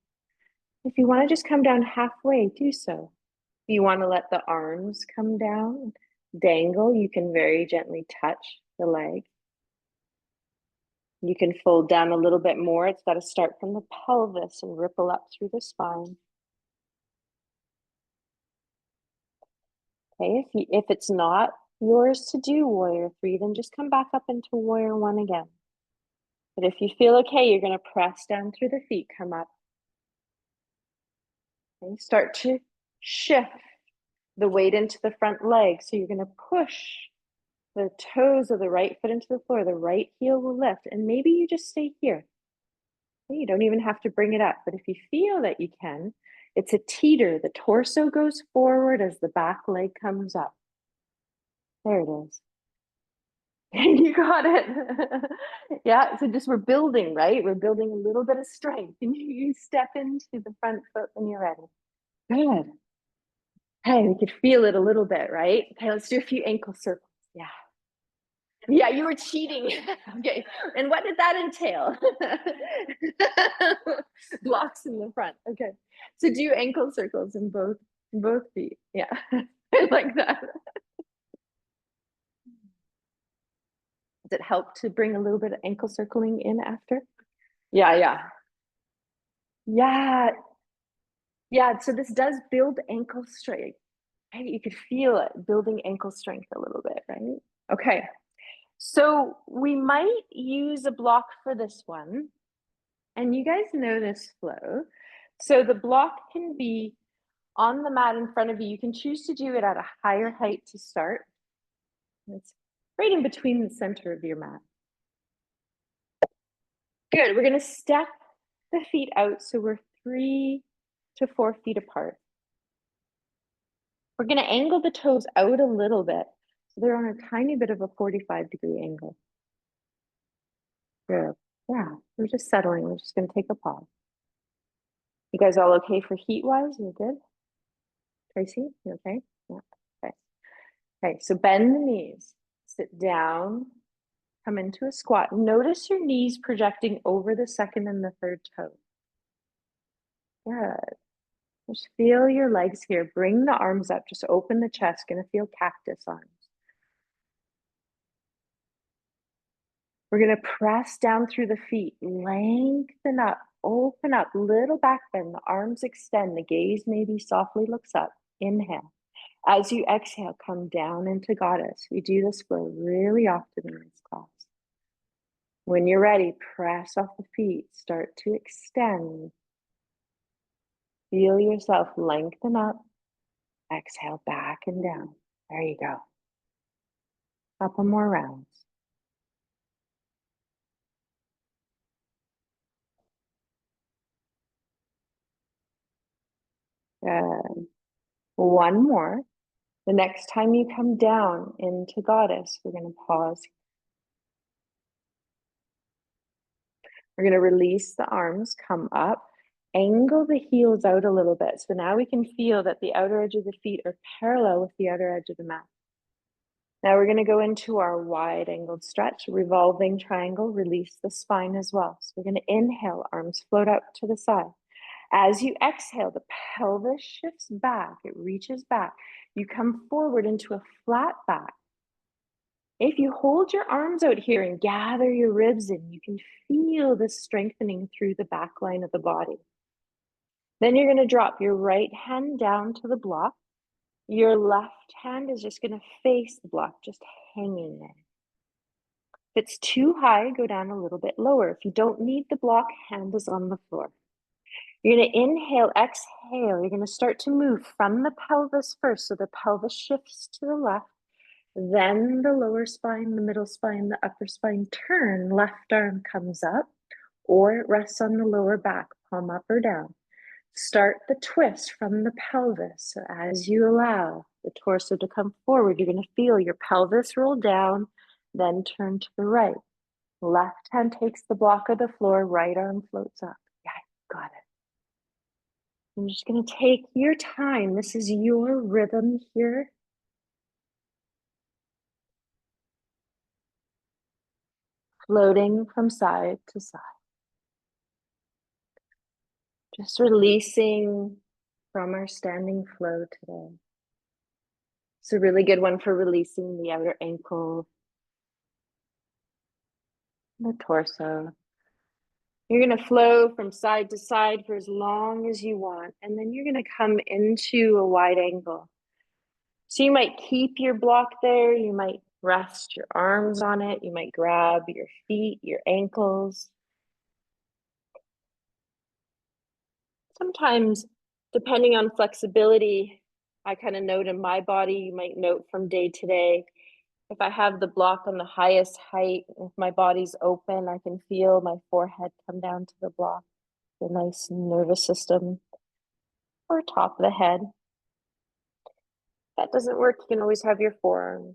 If you want to just come down halfway, do so. You want to let the arms come down, dangle. You can very gently touch the leg. You can fold down a little bit more. It's got to start from the pelvis and ripple up through the spine. Okay, if it's not yours to do warrior 3, then just come back up into warrior 1 again. But if you feel okay, you're going to press down through the feet, come up. Okay, start to shift the weight into the front leg. So you're going to push the toes of the right foot into the floor. The right heel will lift, and maybe you just stay here. Okay, you don't even have to bring it up, but if you feel that you can, it's a teeter. The torso goes forward as the back leg comes up. There it is. You got it. Yeah, so just we're building, right? We're building a little bit of strength. And you step into the front foot when you're ready. Good. Hey, we could feel it a little bit, right? Okay, let's do a few ankle circles. Yeah. Yeah, you were cheating. Okay. And what did that entail? Blocks in the front. Okay. So do ankle circles in both feet. Yeah. I like that. Does it help to bring a little bit of ankle circling in after? Yeah, yeah. Yeah. Yeah. So this does build ankle strength. Right? You could feel it building ankle strength a little bit, right? Okay. So we might use a block for this one. And you guys know this flow. So the block can be on the mat in front of you. You can choose to do it at a higher height to start. It's right in between the center of your mat. Good. We're going to step the feet out so we're 3 to 4 feet apart. We're going to angle the toes out a little bit so they're on a tiny bit of a 45-degree angle. Good. Yeah, we're just settling. We're just going to take a pause. You guys all okay for heat-wise? You're good? Tracy, you okay? Yeah. Okay. Okay, so bend the knees. Sit down. Come into a squat. Notice your knees projecting over the second and the third toe. Good. Just feel your legs here. Bring the arms up. Just open the chest. Gonna feel cactus arms. We're gonna press down through the feet. Lengthen up. Open up. Little back bend. The arms extend. The gaze maybe softly looks up. Inhale. As you exhale, come down into goddess. We do this flow really often in this class. When you're ready, press off the feet. Start to extend. Feel yourself lengthen up. Exhale back and down. There you go. Couple more rounds. Good. One more. The next time you come down into goddess, we're going to pause. We're going to release the arms, come up, angle the heels out a little bit. So now we can feel that the outer edge of the feet are parallel with the outer edge of the mat. Now we're going to go into our wide angled stretch, revolving triangle, release the spine as well. So we're going to inhale, arms float up to the side. As you exhale, the pelvis shifts back, it reaches back. You come forward into a flat back. If you hold your arms out here and gather your ribs in, you can feel the strengthening through the back line of the body. Then you're going to drop your right hand down to the block. Your left hand is just going to face the block, just hanging there. If it's too high, go down a little bit lower. If you don't need the block, hand is on the floor. You're going to inhale, exhale. You're going to start to move from the pelvis first. So the pelvis shifts to the left, then the lower spine, the middle spine, the upper spine turn. Left arm comes up or it rests on the lower back, palm up or down. Start the twist from the pelvis. So as you allow the torso to come forward, you're going to feel your pelvis roll down, then turn to the right. Left hand takes the block of the floor, right arm floats up. Yeah, got it. I'm just going to take your time. This is your rhythm here. Floating from side to side. Just releasing from our standing flow today. It's a really good one for releasing the outer ankle, the torso. You're going to flow from side to side for as long as you want, and then you're going to come into a wide angle. So you might keep your block there, you might rest your arms on it, you might grab your feet, your ankles. Sometimes, depending on flexibility, I kind of note in my body, you might note from day to day, if I have the block on the highest height, if my body's open, I can feel my forehead come down to the block, the nice nervous system, or top of the head. If that doesn't work, you can always have your forearms.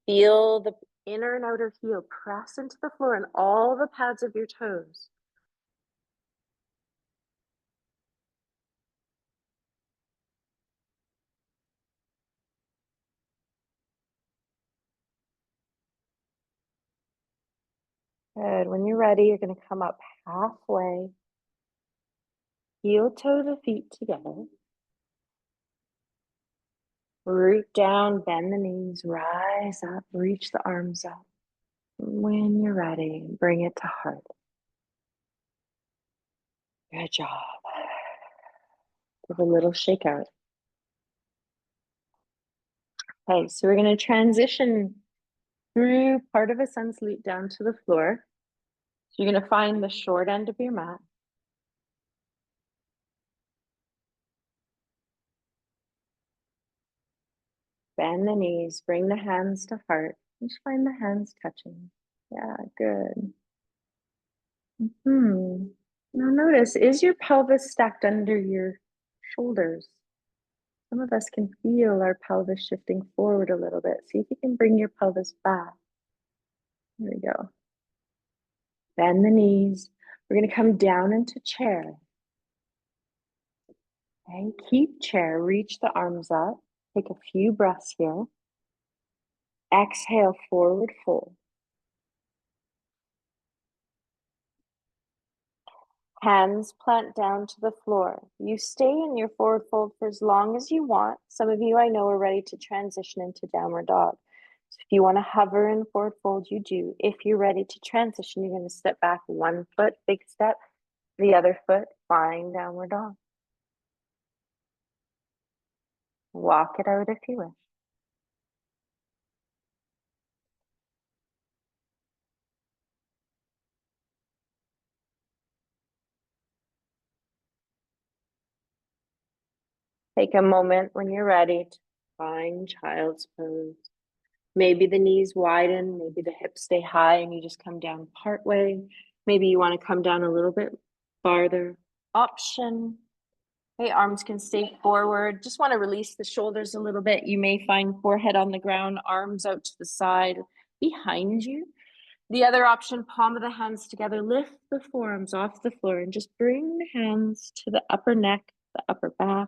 Feel the inner and outer heel press into the floor and all the pads of your toes. Good. When you're ready, you're going to come up halfway. Heel toe the feet together. Root down, bend the knees, rise up, reach the arms up. When you're ready, bring it to heart. Good job. Give a little shake out. Okay, so we're going to transition through part of a sun salute down to the floor. So you're going to find the short end of your mat. Bend the knees, bring the hands to heart. Just find the hands touching. Yeah, good. Now notice, is your pelvis stacked under your shoulders? Some of us can feel our pelvis shifting forward a little bit. See if you can bring your pelvis back. There we go. Bend the knees. We're going to come down into chair. Okay, keep chair. Reach the arms up. Take a few breaths here. Exhale, forward fold. Hands plant down to the floor. You stay in your forward fold for as long as you want. Some of you I know are ready to transition into downward dog. So if you want to hover in forward fold, you do. If you're ready to transition, you're going to step back 1 foot, big step, the other foot, flying downward dog. Walk it out if you wish. Take a moment when you're ready to find child's pose. Maybe the knees widen, maybe the hips stay high and you just come down part way. Maybe you want to come down a little bit farther. Option. Okay, arms can stay forward. Just want to release the shoulders a little bit. You may find forehead on the ground, arms out to the side behind you. The other option, palm of the hands together, lift the forearms off the floor and just bring the hands to the upper neck, the upper back.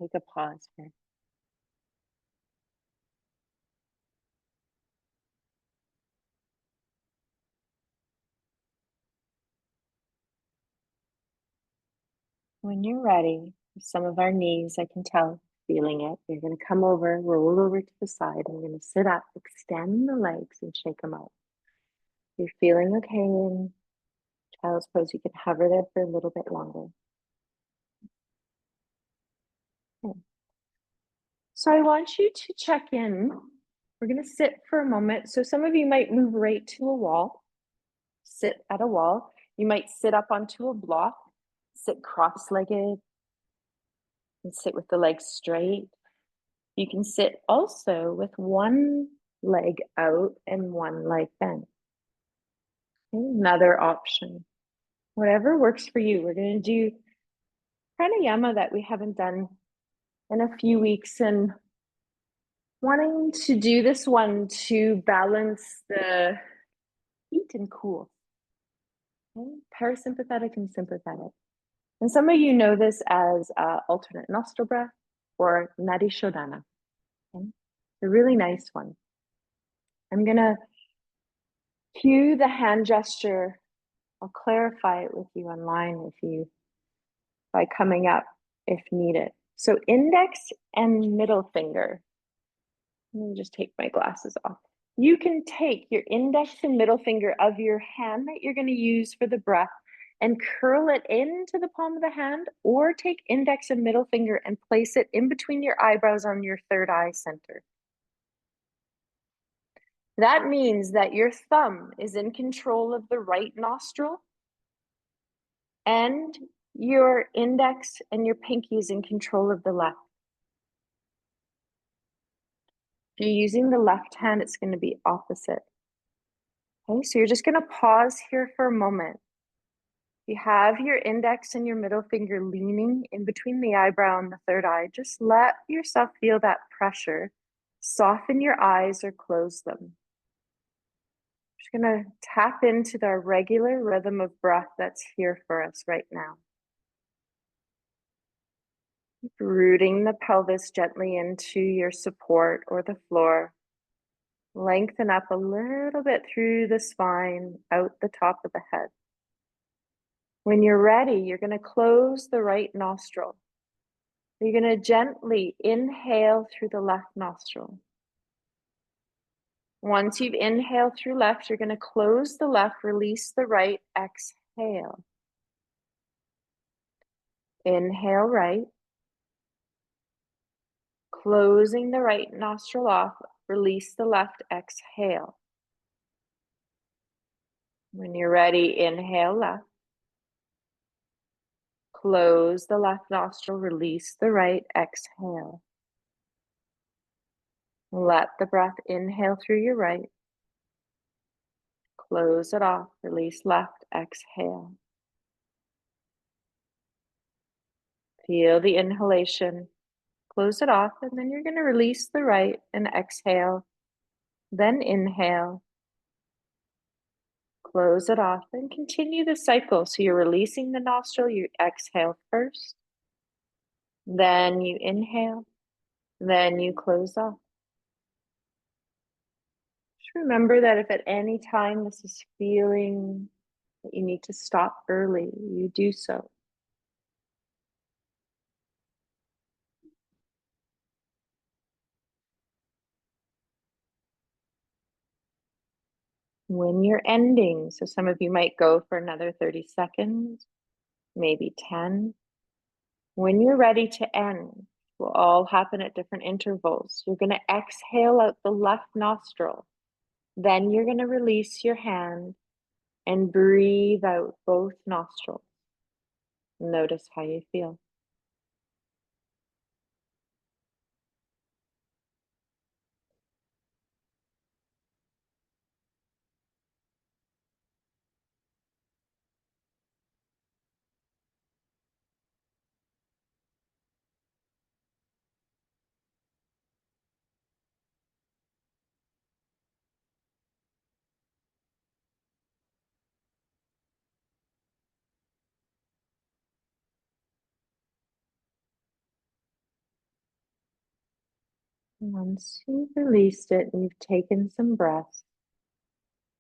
Take a pause here. When you're ready, some of our knees, I can tell, feeling it. You're going to come over, roll over to the side. I'm going to sit up, extend the legs and shake them out. You're feeling okay in child's pose. You can hover there for a little bit longer. Okay. So I want you to check in. We're going to sit for a moment. So some of you might move right to a wall, sit at a wall. You might sit up onto a block, sit cross-legged, and sit with the legs straight. You can sit also with one leg out and one leg bent. Okay, another option. Whatever works for you. We're going to do pranayama that we haven't done in a few weeks, and wanting to do this one to balance the heat and cool. Okay? Parasympathetic and sympathetic. And some of you know this as alternate nostril breath or Nadi Shodhana. Okay? A really nice one. I'm gonna cue the hand gesture. I'll clarify it with you online by coming up if needed. So index and middle finger. Let me just take my glasses off. You can take your index and middle finger of your hand that you're going to use for the breath and curl it into the palm of the hand, or take index and middle finger and place it in between your eyebrows on your third eye center. That means that your thumb is in control of the right nostril and your index and your pinky is in control of the left. If you're using the left hand, it's going to be opposite. Okay, so you're just going to pause here for a moment. You have your index and your middle finger leaning in between the eyebrow and the third eye. Just let yourself feel that pressure. Soften your eyes or close them. Just going to tap into the regular rhythm of breath that's here for us right now. Rooting the pelvis gently into your support or the floor. Lengthen up a little bit through the spine, out the top of the head. When you're ready, you're going to close the right nostril. You're going to gently inhale through the left nostril. Once you've inhaled through left, you're going to close the left, release the right, exhale. Inhale right. Closing the right nostril off, release the left, exhale. When you're ready, inhale left. Close the left nostril, release the right, exhale. Let the breath inhale through your right. Close it off, release left, exhale. Feel the inhalation, close it off, and then you're going to release the right and exhale. Then inhale, close it off, and continue the cycle. So you're releasing the nostril, you exhale first, then you inhale, then you close off. Just remember that if at any time this is feeling that you need to stop early, you do so. When you're ending, so some of you might go for another 30 seconds, maybe 10. When you're ready to end, will all happen at different intervals. You're going to exhale out the left nostril. Then you're going to release your hand and breathe out both nostrils. Notice how you feel. Once you've released it and you've taken some breaths,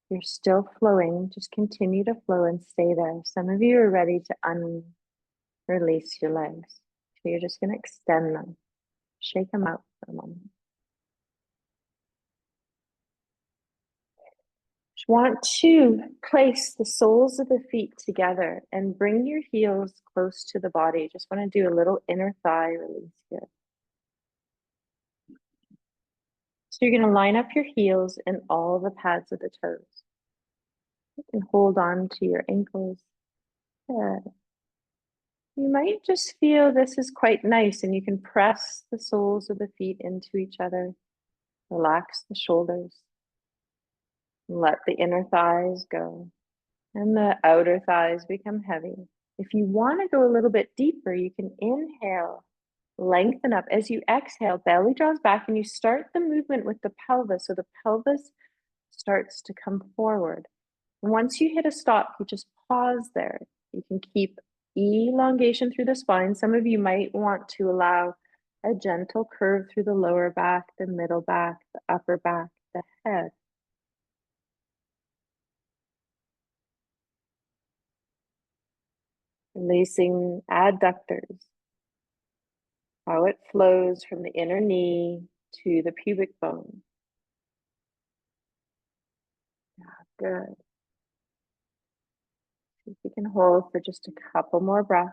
you're still flowing, just continue to flow and stay there. Some of you are ready to unrelease your legs. So you're just going to extend them, shake them out for a moment. Just want to place the soles of the feet together and bring your heels close to the body. Just want to do a little inner thigh release here. So you're going to line up your heels and all the pads of the toes. You can hold on to your ankles. Good. You might just feel this is quite nice, and you can press the soles of the feet into each other. Relax the shoulders. Let the inner thighs go, and the outer thighs become heavy. If you want to go a little bit deeper, you can inhale, lengthen up. As you exhale, belly draws back, and you start the movement with the pelvis. So the pelvis starts to come forward. Once you hit a stop, you just pause there. You can keep elongation through the spine. Some of you might want to allow a gentle curve through the lower back, the middle back, the upper back, the head. Releasing adductors, how it flows from the inner knee to the pubic bone. Good. See if you can hold for just a couple more breaths.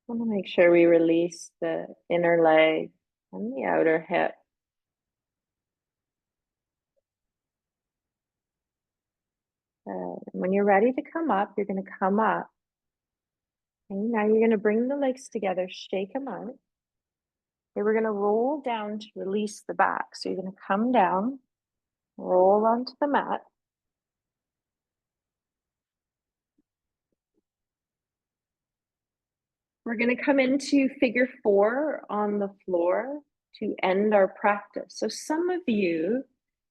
I want to make sure we release the inner leg and the outer hip. When you're ready to come up, you're going to come up. And now you're going to bring the legs together, shake them out. Okay, we're going to roll down to release the back. So you're going to come down, roll onto the mat. We're going to come into figure 4 on the floor to end our practice. So some of you,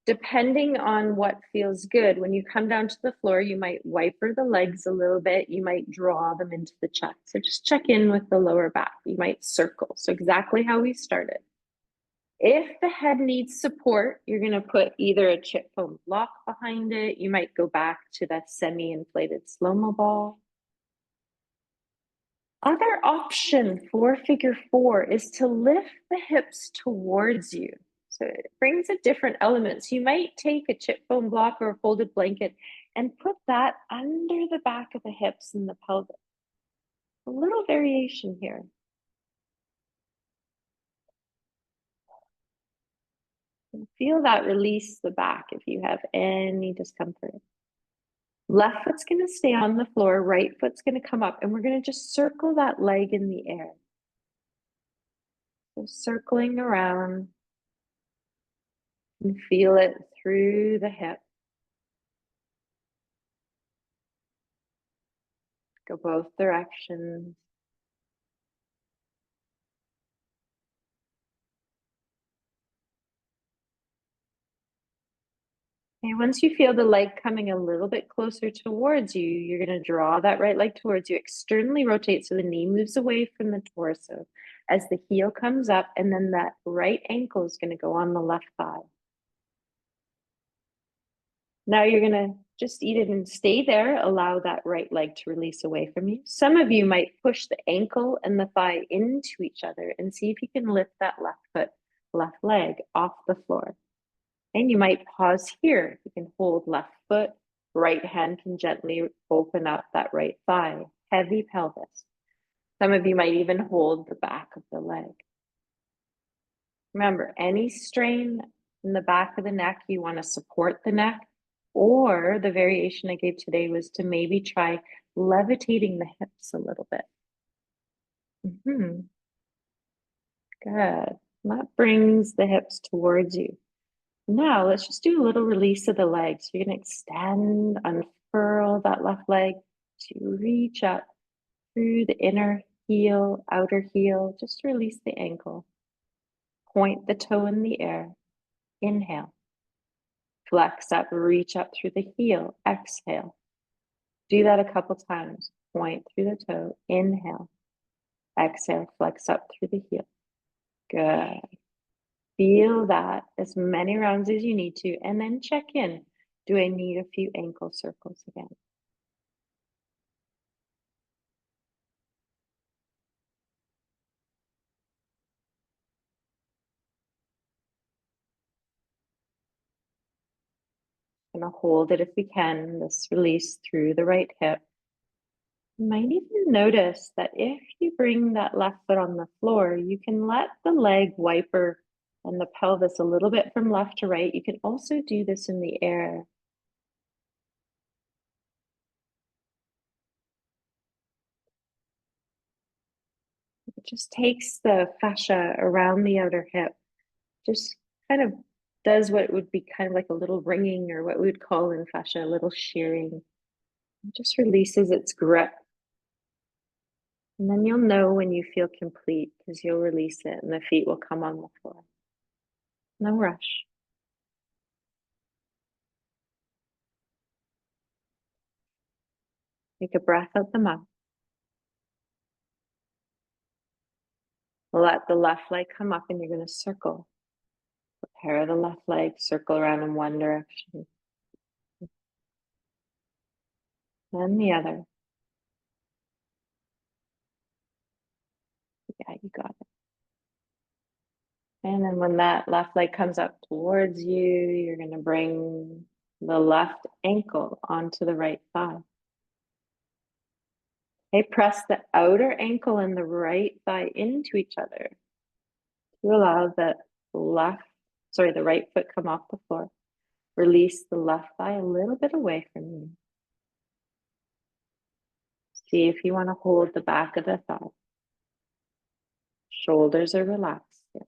depending on what feels good, when you come down to the floor, you might wiper the legs a little bit. You might draw them into the chest. So just check in with the lower back. You might circle. So exactly how we started. If the head needs support, you're going to put either a chip foam block behind it. You might go back to that semi-inflated slow-mo ball. Other option for figure 4 is to lift the hips towards you. So it brings a different element. So you might take a chip foam block or a folded blanket and put that under the back of the hips and the pelvis. A little variation here. And feel that release the back if you have any discomfort. Left foot's going to stay on the floor, right foot's going to come up, and we're going to just circle that leg in the air. So circling around and feel it through the hip. Go both directions. And once you feel the leg coming a little bit closer towards you, you're going to draw that right leg towards you, externally rotate so the knee moves away from the torso as the heel comes up, and then that right ankle is going to go on the left thigh. Now you're going to just eat it and stay there. Allow that right leg to release away from you. Some of you might push the ankle and the thigh into each other and see if you can lift that left foot, left leg off the floor. And you might pause here. You can hold left foot, right hand can gently open up that right thigh, heavy pelvis. Some of you might even hold the back of the leg. Remember, any strain in the back of the neck, you want to support the neck, or the variation I gave today was to maybe try levitating the hips a little bit. Good. That brings the hips towards you. Now let's just do a little release of the legs. You're going to extend, unfurl that left leg to reach up through the inner heel, outer heel. Just release the ankle. Point the toe in the air. Inhale. Flex up, reach up through the heel. Exhale. Do that a couple times. Point through the toe. Inhale. Exhale. Flex up through the heel. Good. Feel that as many rounds as you need to, and then check in. Do I need a few ankle circles again? Gonna hold it if we can, this release through the right hip. You might even notice that if you bring that left foot on the floor, you can let the leg wiper and the pelvis a little bit from left to right. You can also do this in the air. It just takes the fascia around the outer hip, just kind of does what would be kind of like a little ringing, or what we would call in fascia, a little shearing. It just releases its grip. And then you'll know when you feel complete, because you'll release it and the feet will come on the floor. No rush. Take a breath out the mouth. Let the left leg come up and you're going to circle. Prepare the left leg, circle around in one direction. Then the other. Yeah, you got it. And then when that left leg comes up towards you, you're going to bring the left ankle onto the right thigh. Okay, press the outer ankle and the right thigh into each other to allow the the right foot come off the floor. Release the left thigh a little bit away from you. See if you want to hold the back of the thigh. Shoulders are relaxed here.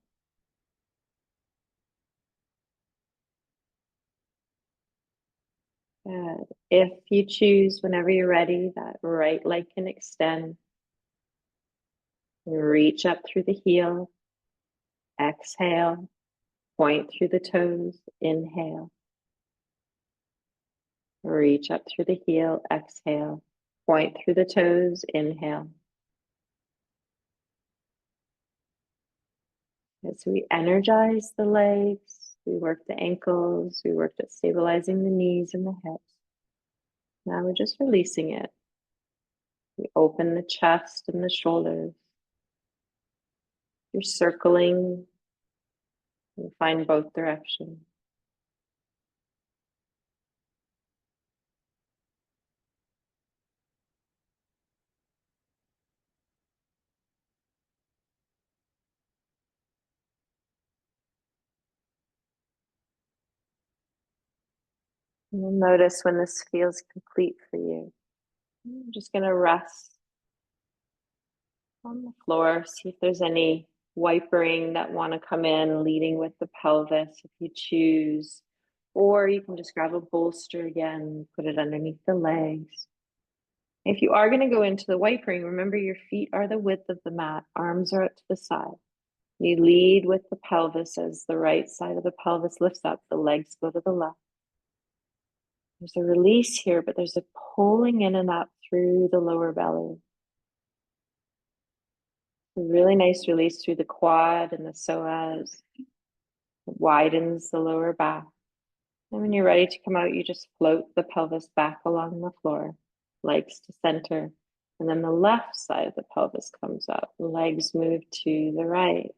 Good. If you choose, whenever you're ready, that right leg can extend. Reach up through the heel. Exhale. Point through the toes. Inhale. Reach up through the heel. Exhale. Point through the toes. Inhale. As we energize the legs, we work the ankles, we worked at stabilizing the knees and the hips. Now we're just releasing it. We open the chest and the shoulders. You're circling. You find both directions. And you'll notice when this feels complete for you. I'm just going to rest on the floor, see if there's any wipering that want to come in, leading with the pelvis if you choose. Or you can just grab a bolster again, put it underneath the legs. If you are going to go into the wipering, remember your feet are the width of the mat, arms are out to the side. You lead with the pelvis as the right side of the pelvis lifts up, the legs go to the left. There's a release here, but there's a pulling in and up through the lower belly. A really nice release through the quad and the psoas. It widens the lower back. And when you're ready to come out, you just float the pelvis back along the floor, legs to center. And then the left side of the pelvis comes up. Legs move to the right.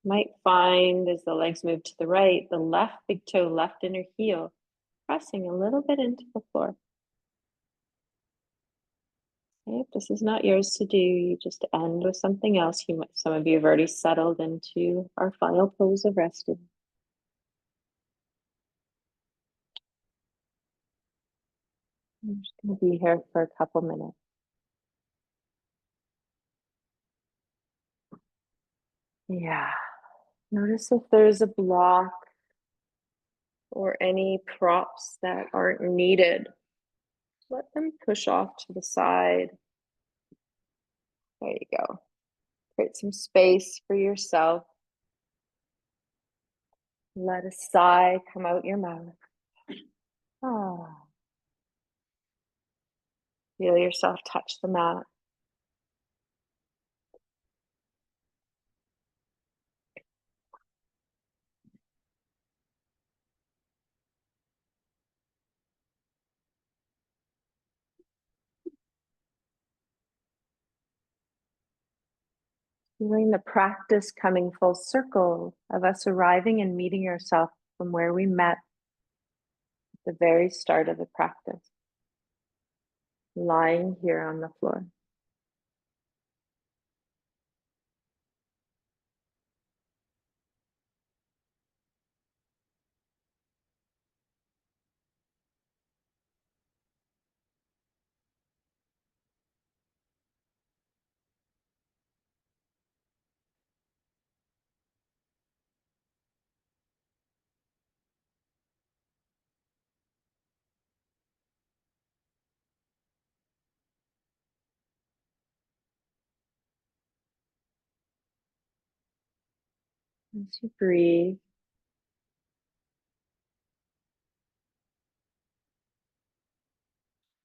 Might find as the legs move to the right, the left big toe, left inner heel, pressing a little bit into the floor. Okay, if this is not yours to do, you just end with something else. Some of you have already settled into our final pose of resting. I'm just going to be here for a couple minutes. Yeah. Notice if there's a block or any props that aren't needed. Let them push off to the side. There you go. Create some space for yourself. Let a sigh come out your mouth. Ah. Feel yourself touch the mat. Feeling the practice coming full circle of us arriving and meeting ourselves from where we met at the very start of the practice, lying here on the floor. As you breathe,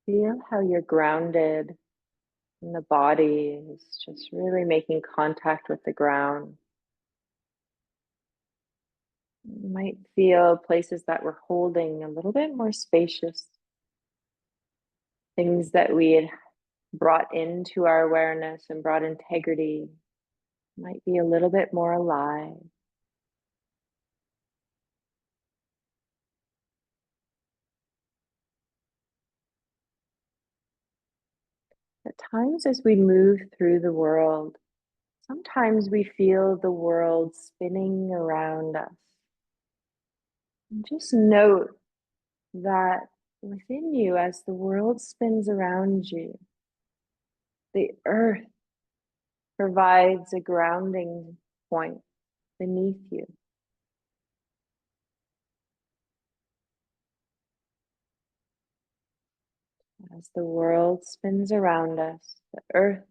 feel how you're grounded and the body is just really making contact with the ground. You might feel places that we're holding a little bit more spacious, things that we had brought into our awareness and brought integrity might be a little bit more alive. At times, as we move through the world, sometimes we feel the world spinning around us. And just note that within you, as the world spins around you, the earth provides a grounding point beneath you. As the world spins around us, the earth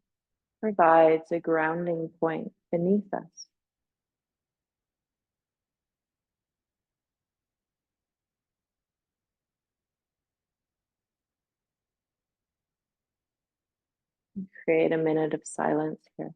provides a grounding point beneath us. Create a minute of silence here.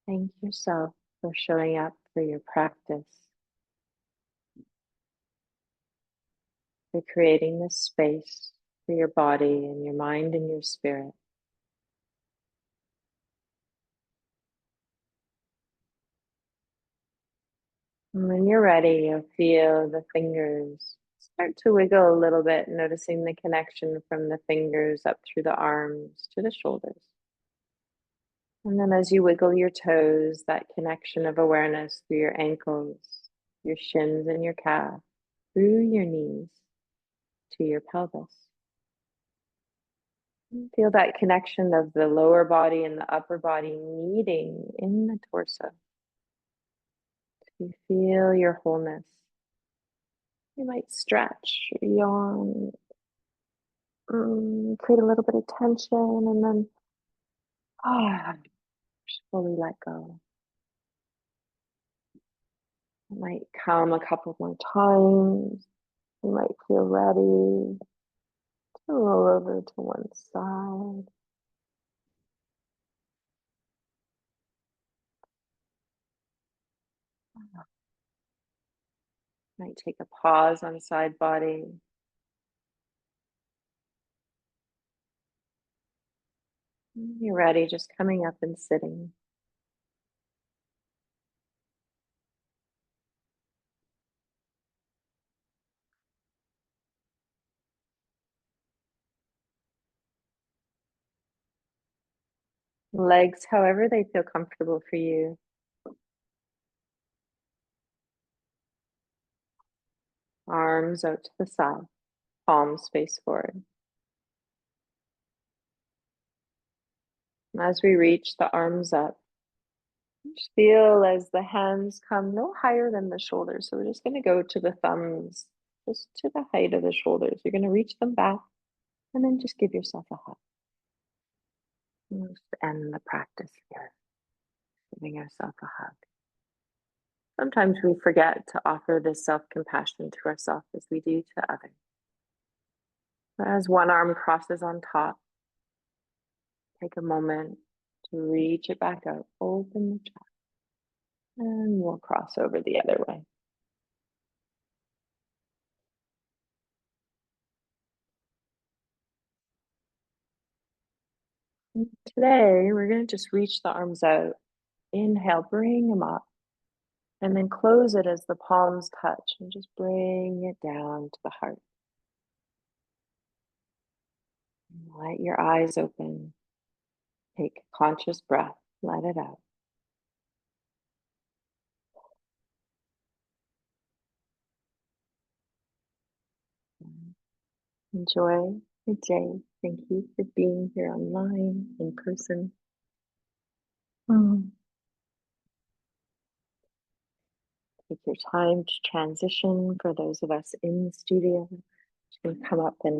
Thank yourself for showing up for your practice, for creating this space for your body and your mind and your spirit. And when you're ready, you'll feel the fingers start to wiggle a little bit, noticing the connection from the fingers up through the arms to the shoulders. And then as you wiggle your toes, that connection of awareness through your ankles, your shins and your calf, through your knees to your pelvis. And feel that connection of the lower body and the upper body meeting in the torso. You feel your wholeness. You might stretch, yawn, create a little bit of tension, and then just fully let go. You might come a couple more times. You might feel ready to roll over to one side. Might take a pause on side body. You're ready, just coming up and sitting. Legs, however they feel comfortable for you. Arms out to the side, palms face forward. As we reach the arms up, just feel as the hands come no higher than the shoulders. So we're just going to go to the thumbs, just to the height of the shoulders. You're going to reach them back and then just give yourself a hug. Just end the practice here, giving yourself a hug. Sometimes we forget to offer this self-compassion to ourselves as we do to others. As one arm crosses on top, take a moment to reach it back out, open the chest, and we'll cross over the other way. And today, we're going to just reach the arms out. Inhale, bring them up, and then close it as the palms touch, and just bring it down to the heart. Let your eyes open. Take a conscious breath, let it out. Enjoy your day. Thank you for being here online, in person. Take your time to transition. For those of us in the studio, you can come up and